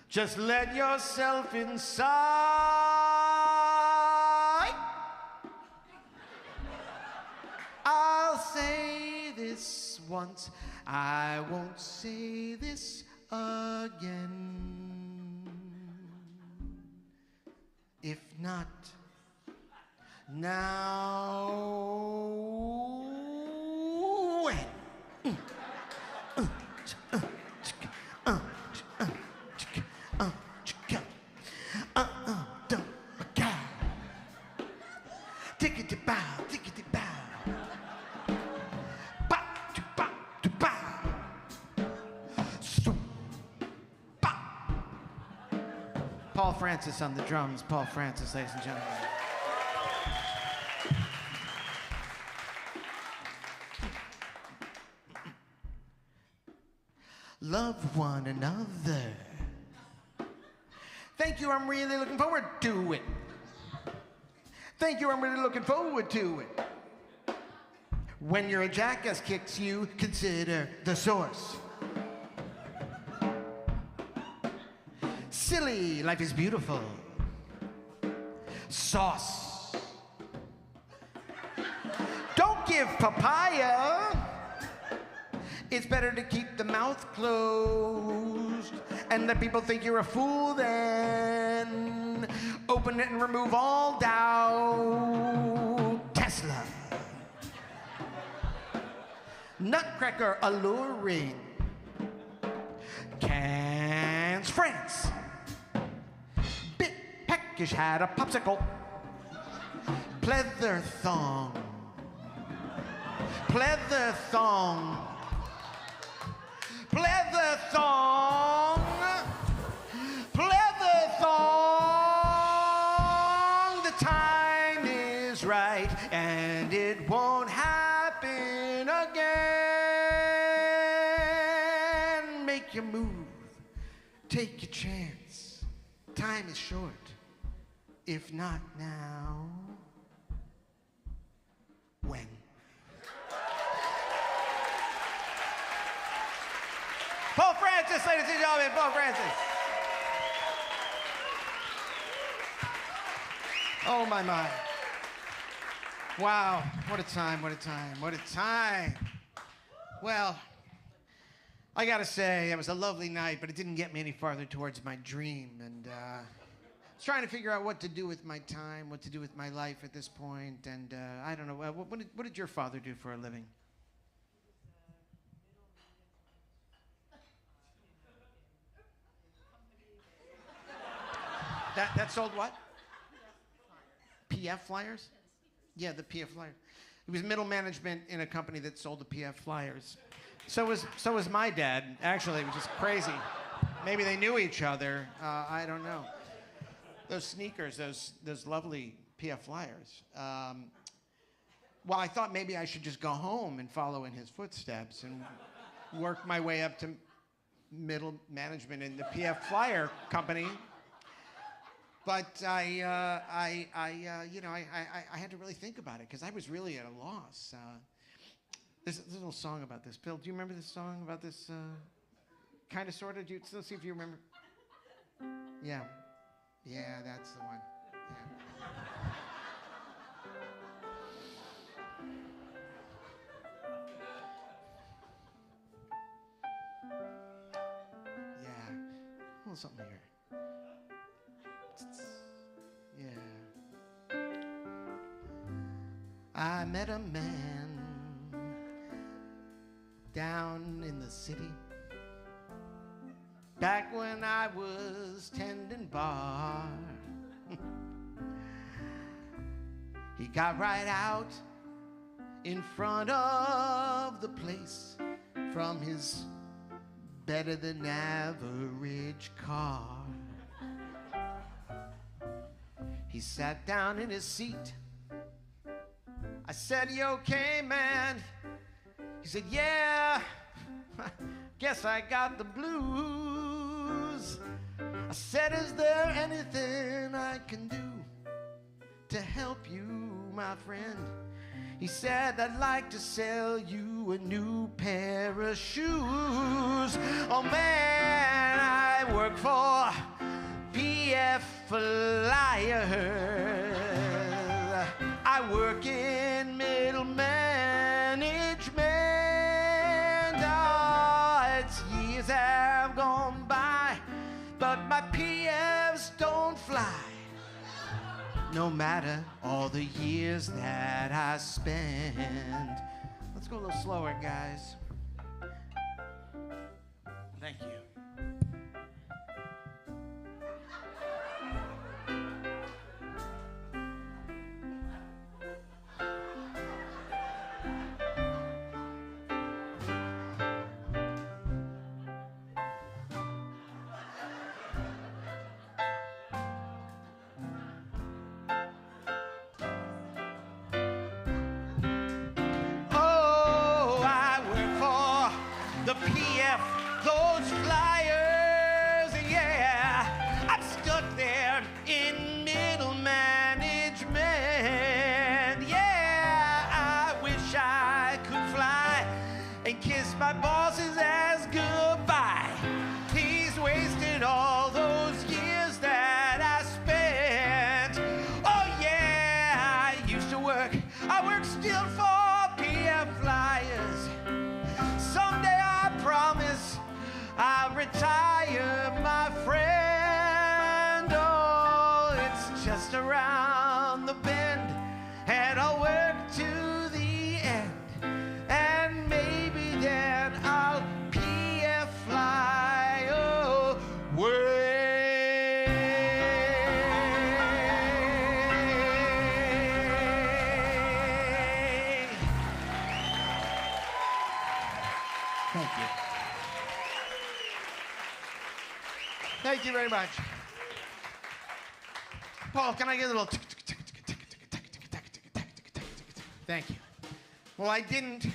just let yourself inside. I'll say this once, I won't say this again. If not now, when? Tickety-bow, tickety-bow. Paul Francis on the drums. Paul Francis, ladies and gentlemen. Love one another. Thank you, I'm really looking forward to it. Thank you, I'm really looking forward to it. When your jackass kicks you, consider the source. Silly, life is beautiful. Sauce. Don't give papaya. It's better to keep the mouth closed and let people think you're a fool then. Open it and remove all doubt. Tesla. Nutcracker alluring. Cans France. Bit peckish had a popsicle. Pleather thong. Pleather thong. Pleather thong. Pleather thong. The time is right and it won't happen again. Make your move. Take your chance. Time is short. If not now, when? Paul Francis, ladies and gentlemen, Paul Francis. Oh, my. Wow, what a time, what a time, what a time. Well, I gotta say, it was a lovely night, but it didn't get me any farther towards my dream. And I was trying to figure out what to do with my time, what to do with my life at this point. And I don't know, what did your father do for a living? That sold what? PF flyers? Yeah, the PF flyers. He was middle management in a company that sold the PF flyers. So was my dad, actually, which is crazy. Maybe they knew each other. I don't know. Those sneakers, those lovely PF flyers. Well, I thought maybe I should just go home and follow in his footsteps and, worked my way up to middle management in the PF Flyer company. But I had to really think about it because I was really at a loss. There's a little song about this. Bill, do you remember this song about this kind of, sort of? Let's see if you remember. Yeah. Yeah, that's the one. Yeah. Yeah. A little something here. Yeah. I met a man down in the city back when I was tending bar. He got right out in front of the place from his better than average car. He sat down in his seat. I said, "You okay, man?" He said, "Yeah, guess I got the blues." I said, "Is there anything I can do to help you, my friend?" He said, "I'd like to sell you a new pair of shoes." Oh man, I work for PF Flyers. I work in middle management. Oh, it's years have gone by, but my PFs don't fly. No matter all the years that I spend. Let's go a little slower, guys. Thank you. The PF, those flyers, yeah. I'm stuck there in middle management. Yeah, I wish I could fly and kiss my bosses as goodbye. He's wasted all those years that I spent. Oh yeah, I used to work. I work still for PF Flyers. Someday I promise I'll retire, my friend. Oh, it's just around the bend, and I'll work to the end, and maybe then I'll PF fly away. Thank you. Thank you very much. Paul, can I get a little... Thank you. Well, I didn't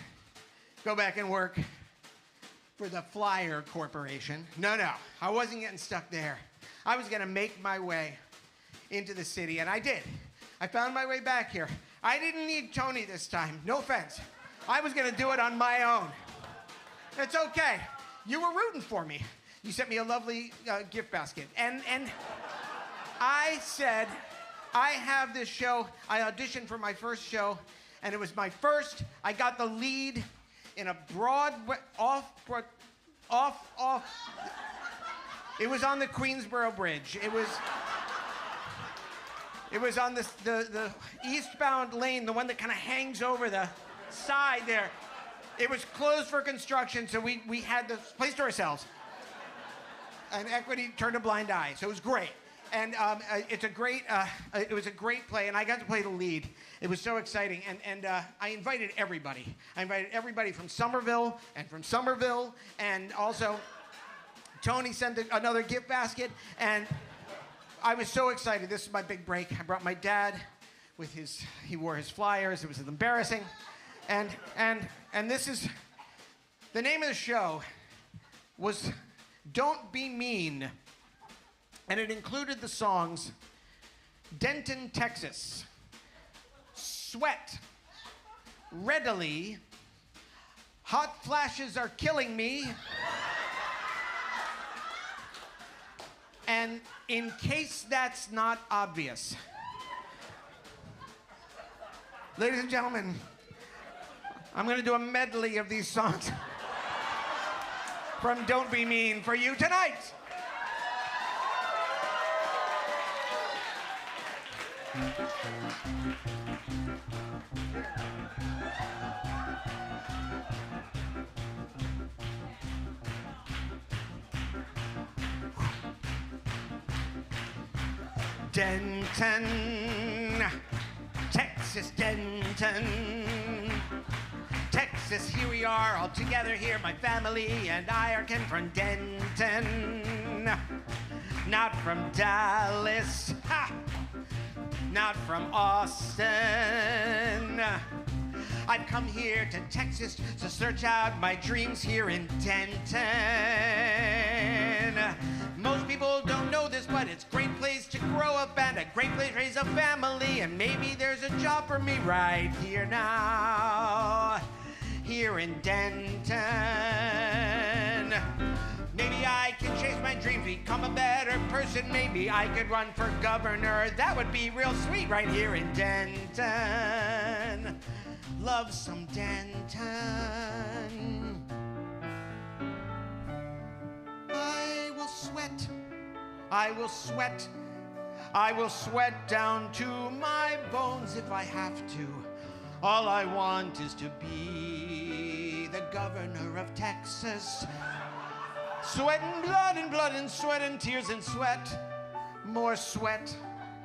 go back and work for the Flyer Corporation. No, I wasn't getting stuck there. I was going to make my way into the city, and I did. I found my way back here. I didn't need Tony this time. No offense. I was going to do it on my own. It's okay. You were rooting for me. You sent me a lovely gift basket. And I said, I have this show. I auditioned for my first show, and it was my first. I got the lead in a Broadway, It was on the Queensboro Bridge. It was on the eastbound lane, the one that kind of hangs over the side there. It was closed for construction, so we had the place to ourselves. And Equity turned a blind eye, so it was great. And it was a great play, and I got to play the lead. It was so exciting, and I invited everybody. I invited everybody from Somerville, and also Tony sent another gift basket, and I was so excited. This is my big break. I brought my dad with he wore his flyers. It was embarrassing. And this is The name of the show was Don't Be Mean, and it included the songs Denton, Texas, Sweat, Readily, Hot Flashes Are Killing Me, and In Case That's Not Obvious. Ladies and gentlemen, I'm going to do a medley of these songs from Don't Be Mean for you tonight. Denton, Texas, Denton, Texas, here we are all together here. My family and I are kin from Denton, not from Dallas, ha! Not from Austin. I've come here to Texas to search out my dreams here in Denton. Most people don't know this, but it's a great place to grow up and a great place to raise a family. And maybe there's a job for me right here now, here in Denton. Maybe I can chase my dreams, become a better person. Maybe I could run for governor. That would be real sweet right here in Denton. Love some Denton. I will sweat, I will sweat, I will sweat down to my bones if I have to. All I want is to be the governor of Texas. Sweat and blood and sweat and tears and sweat. More sweat.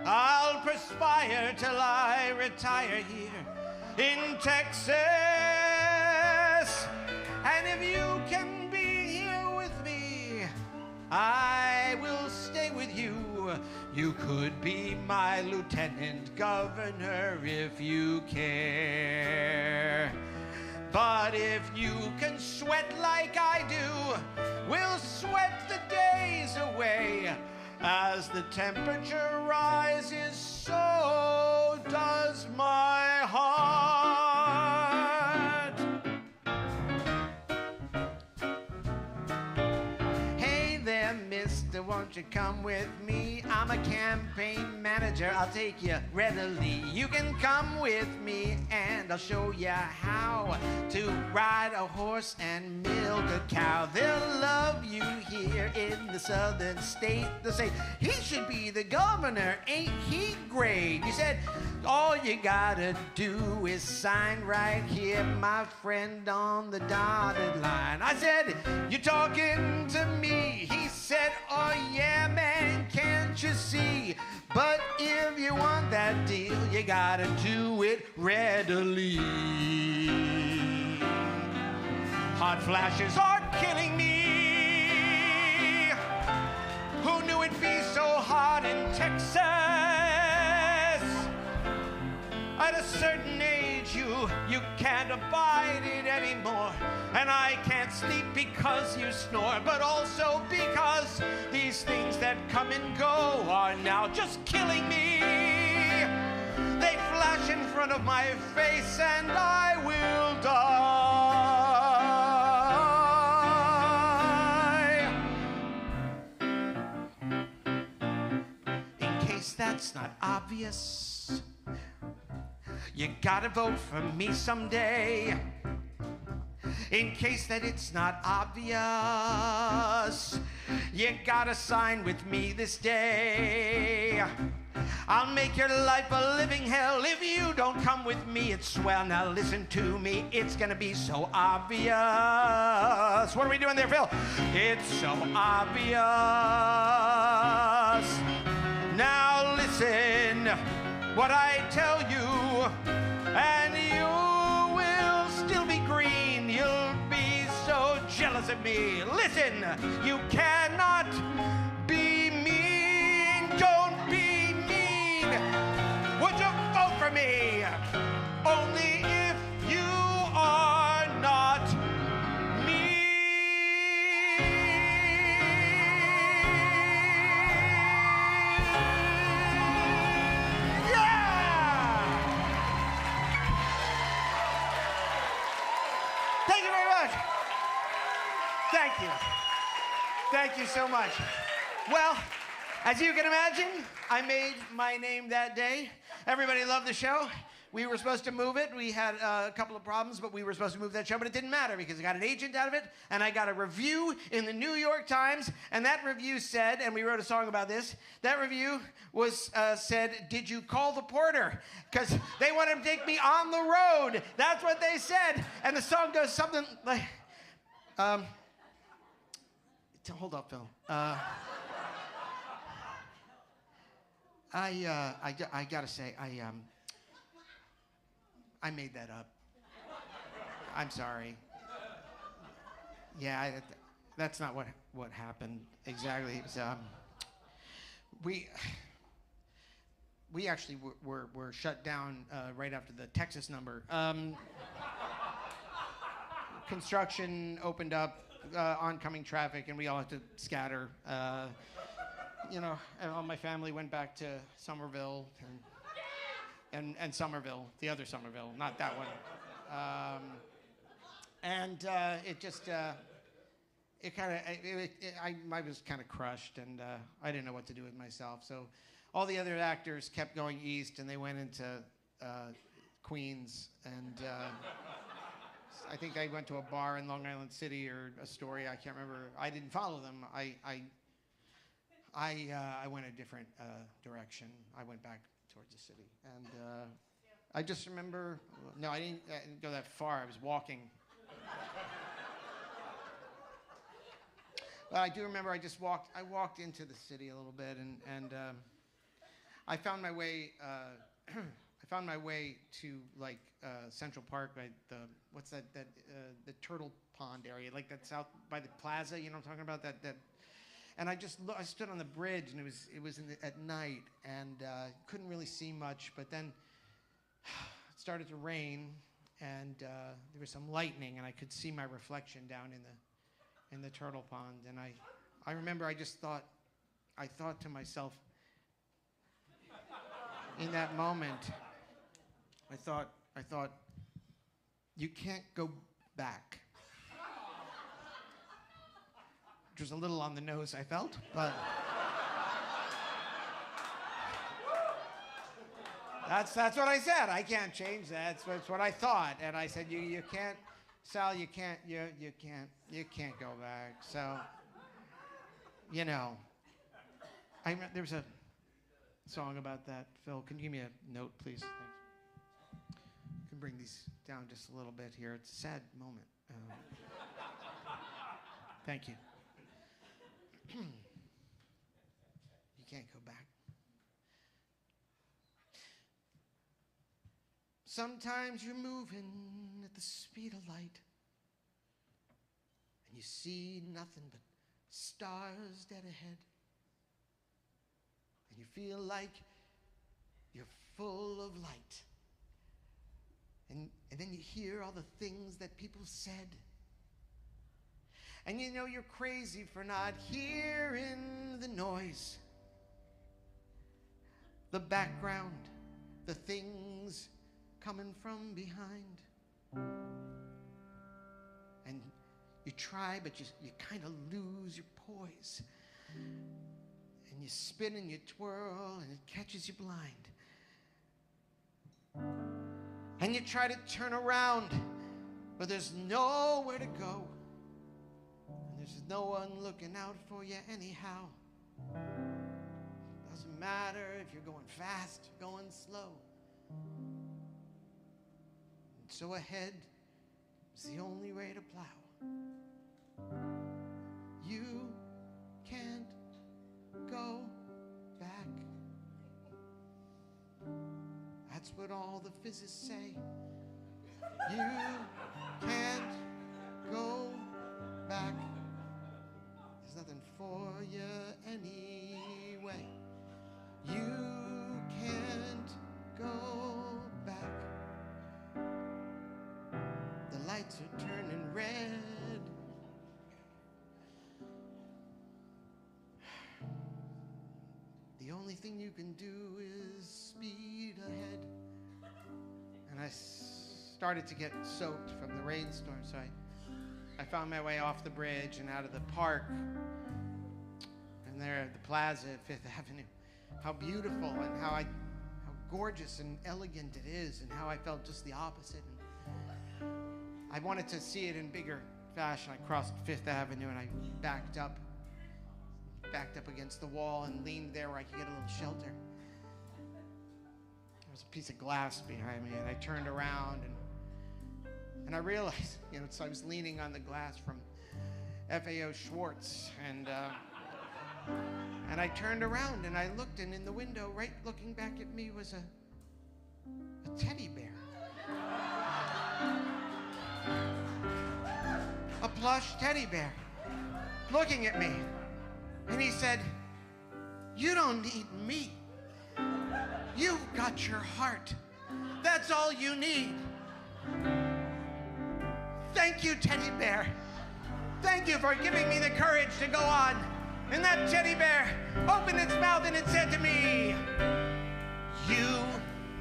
I'll perspire till I retire here in Texas. And if you can be here with me, I will stay with you. You could be my lieutenant governor if you care. But if you can sweat like I do, we'll sweat the days away. As the temperature rises, so does my heart. Hey there, mister, won't you come with me? I'm a campaign manager, I'll take you readily. You can come with me and I'll show you how to ride a horse and milk a cow. They'll love you here in the southern state. They'll say, he should be the governor, ain't he great? You said, all you gotta do is sign right here, my friend, on the dotted line. I said, you talking to me? He said, oh yeah, man, can't you see? But if you want that deal, you gotta do it readily. Hot flashes are killing me. Who knew it'd be so hot in Texas? At a certain age, you can't abide it anymore. And I can't sleep because you snore, but also because these things that come and go are now just killing me. They flash in front of my face and I will die. In case that's not obvious, you gotta vote for me someday. In case that it's not obvious, you gotta sign with me this day. I'll make your life a living hell. If you don't come with me, it's swell. Now listen to me, it's gonna be so obvious. What are we doing there, Phil? It's so obvious. Now listen what I tell you, and you will still be green. You'll be so jealous of me. Listen, you cannot be mean. Don't be mean. Would you vote for me? Only if you are not mean. Thank you. Thank you so much. Well, as you can imagine, I made my name that day. Everybody loved the show. We were supposed to move it. We had a couple of problems, but we were supposed to move that show, but it didn't matter because I got an agent out of it, and I got a review in the New York Times, and that review said, and we wrote a song about this, that review was said, "Did you call the porter?" Because they wanted to take me on the road. That's what they said. And the song goes something like, hold up, Phil. I gotta say, I made that up. I'm sorry. Yeah, that's not what happened exactly. It was, we actually were shut down right after the Texas number. Construction opened up, oncoming traffic, and we all had to scatter. You know, and all my family went back to Somerville and Somerville, the other Somerville, not that one. It just, it kind of, I was kind of crushed, and I didn't know what to do with myself. So all the other actors kept going east, and they went into Queens, and I think they went to a bar in Long Island City or Astoria. I can't remember. I didn't follow them. I went a different direction. I went back towards the city, and I just remember. No, I didn't go that far. I was walking. But I do remember. I walked into the city a little bit, and I found my way. I found my way to like Central Park, right? What's that? The Turtle Pond area, like that's out by the plaza. You know what I'm talking about? That. And I stood on the bridge, and it was at night, and couldn't really see much. But then it started to rain, and there was some lightning, and I could see my reflection down in the turtle pond. And I remember I thought to myself in that moment, I thought, you can't go back. Which was a little on the nose, I felt, but that's what I said. I can't change that. That's what I thought, and I said, you can't, Sal, you can't go back. So, you know, there's a song about that. Phil, can you give me a note, please? Thanks. You can bring these down just a little bit here. It's a sad moment. Thank you. You can't go back. Sometimes you're moving at the speed of light, and you see nothing but stars dead ahead, and you feel like you're full of light, and then you hear all the things that people said. And you know you're crazy for not hearing the noise, the background, the things coming from behind. And you try, but you kind of lose your poise. And you spin and you twirl, and it catches you blind. And you try to turn around, but there's nowhere to go. There's no one looking out for you anyhow. Doesn't matter if you're going fast, going slow. And so ahead is the only way to plow. You can't go back. That's what all the physicists say. You can't go back. Nothing for you anyway. You can't go back. The lights are turning red. The only thing you can do is speed ahead. And I started to get soaked from the rainstorm, so I found my way off the bridge and out of the park. And there at the plaza at Fifth Avenue. How beautiful and how gorgeous and elegant it is, and how I felt just the opposite. And I wanted to see it in bigger fashion. I crossed Fifth Avenue and I backed up against the wall and leaned there where I could get a little shelter. There was a piece of glass behind me, and I turned around and I realized, so I was leaning on the glass from FAO Schwartz, and I turned around and I looked, and in the window, right looking back at me, was a teddy bear. A plush teddy bear looking at me. And he said, "You don't need me. You've got your heart. That's all you need." Thank you, teddy bear. Thank you for giving me the courage to go on. And that teddy bear opened its mouth and it said to me, "You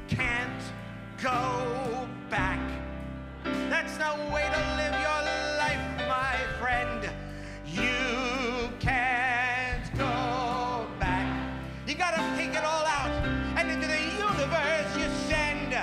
can't go back. That's no way to live your life, my friend. You can't go back. You gotta take it all out, and into the universe you send.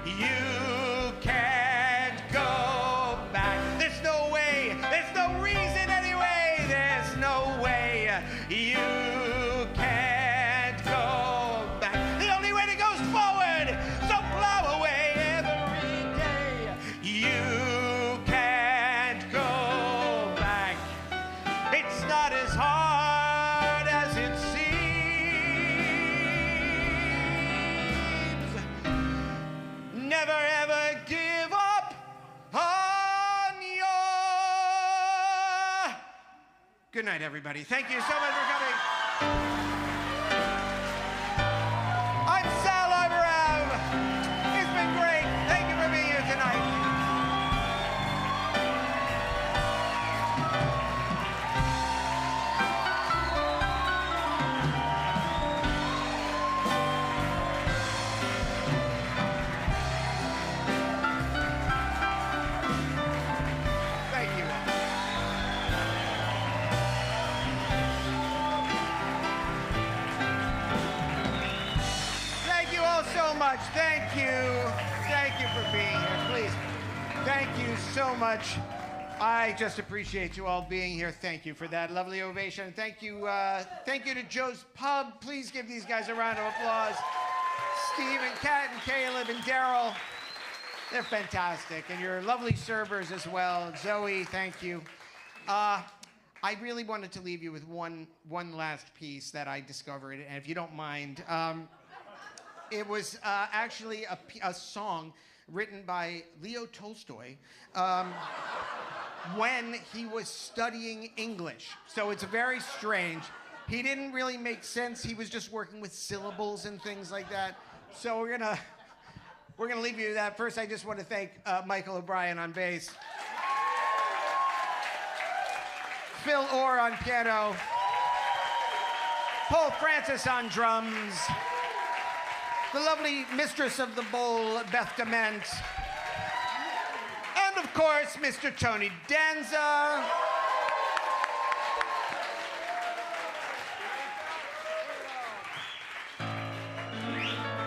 You can't go back. There's no way. There's no reason anyway. There's no way. You can't go back. The only way to go is forward. So plow away every day. You can't go back. It's not as hard as it seems. Never ever give up on your... Good night, everybody. Thank you so much for coming. I'm Sal Ibrahim. It's been great. Thank you for being here tonight. Thank you. Thank you all so much. Thank you. Thank you for being here. Please. Thank you so much. I just appreciate you all being here. Thank you for that lovely ovation. Thank you to Joe's Pub. Please give these guys a round of applause. Steve and Kat and Caleb and Daryl. They're fantastic. And your lovely servers as well. Zoe, thank you. I really wanted to leave you with one last piece that I discovered, and if you don't mind, it was actually a song written by Leo Tolstoy when he was studying English. So it's very strange. He didn't really make sense. He was just working with syllables and things like that. So we're gonna leave you with that. First, I just want to thank Michael O'Brien on bass, Phil Orr on piano, Paul Francis on drums, the lovely mistress of the bowl, Beth Dement, and of course, Mr. Tony Danza.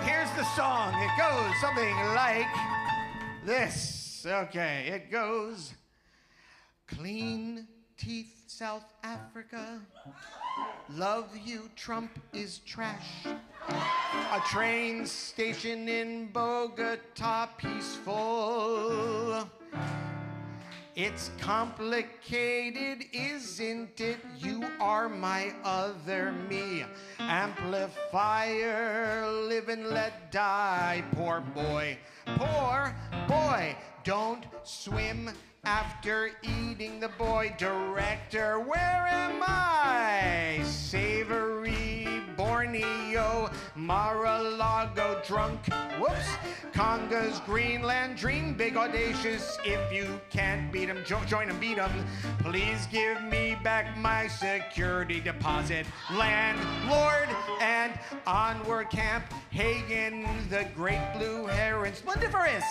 Here's the song. It goes something like this. Okay, it goes. Clean teeth, South Africa. Love you, Trump is trash. A train station in Bogota, peaceful. It's complicated, isn't it? You are my other me. Amplifier, live and let die. Poor boy, don't swim after eating the boy. Director, where am I? Savory, Borneo, Mar-a-Lago drunk. Whoops. Conga's Greenland dream, big audacious. If you can't beat 'em, join 'em, beat 'em. Please give me back my security deposit. Landlord and onward Camp Hagen, the great blue heron, splendiferous.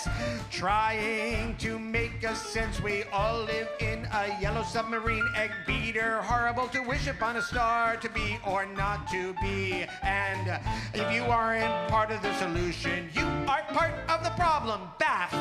Trying to make a sense, we all live in a yellow submarine egg beater. Horrible to wish upon a star to be or not to be. And if you aren't part of the solution, you are part of the problem. Bath.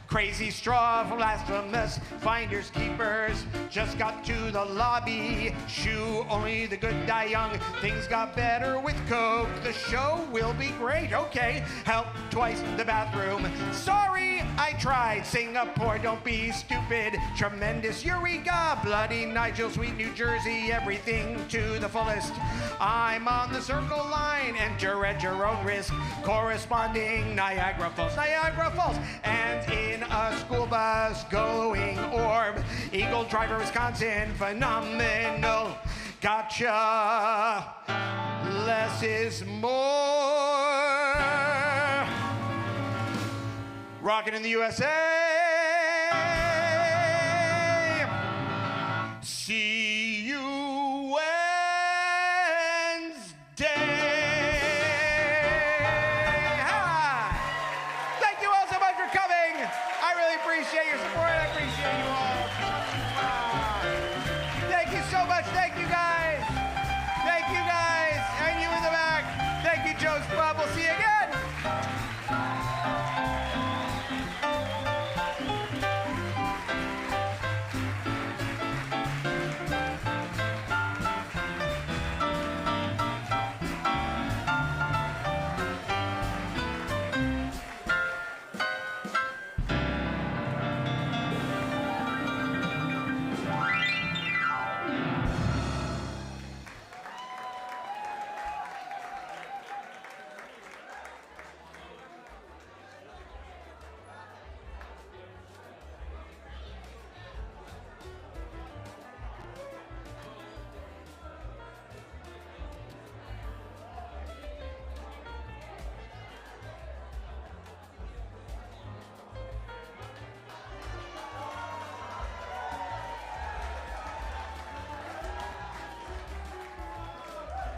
Crazy straw, blasphemous, finders keepers, just got to the lobby. Shoo, only the good die young. Things got better with Coke. The show will be great. Okay, help twice the bathroom. Sorry, I tried. Singapore, don't be stupid. Tremendous Eureka. Bloody Nigel, sweet New Jersey. Everything to the fullest. I'm on the circle line. Enter at your own risk. Corresponding Niagara Falls, Niagara Falls. And in a school bus going orb. Eagle Driver, Wisconsin, phenomenal. Gotcha. Less is more. Rockin' in the USA. See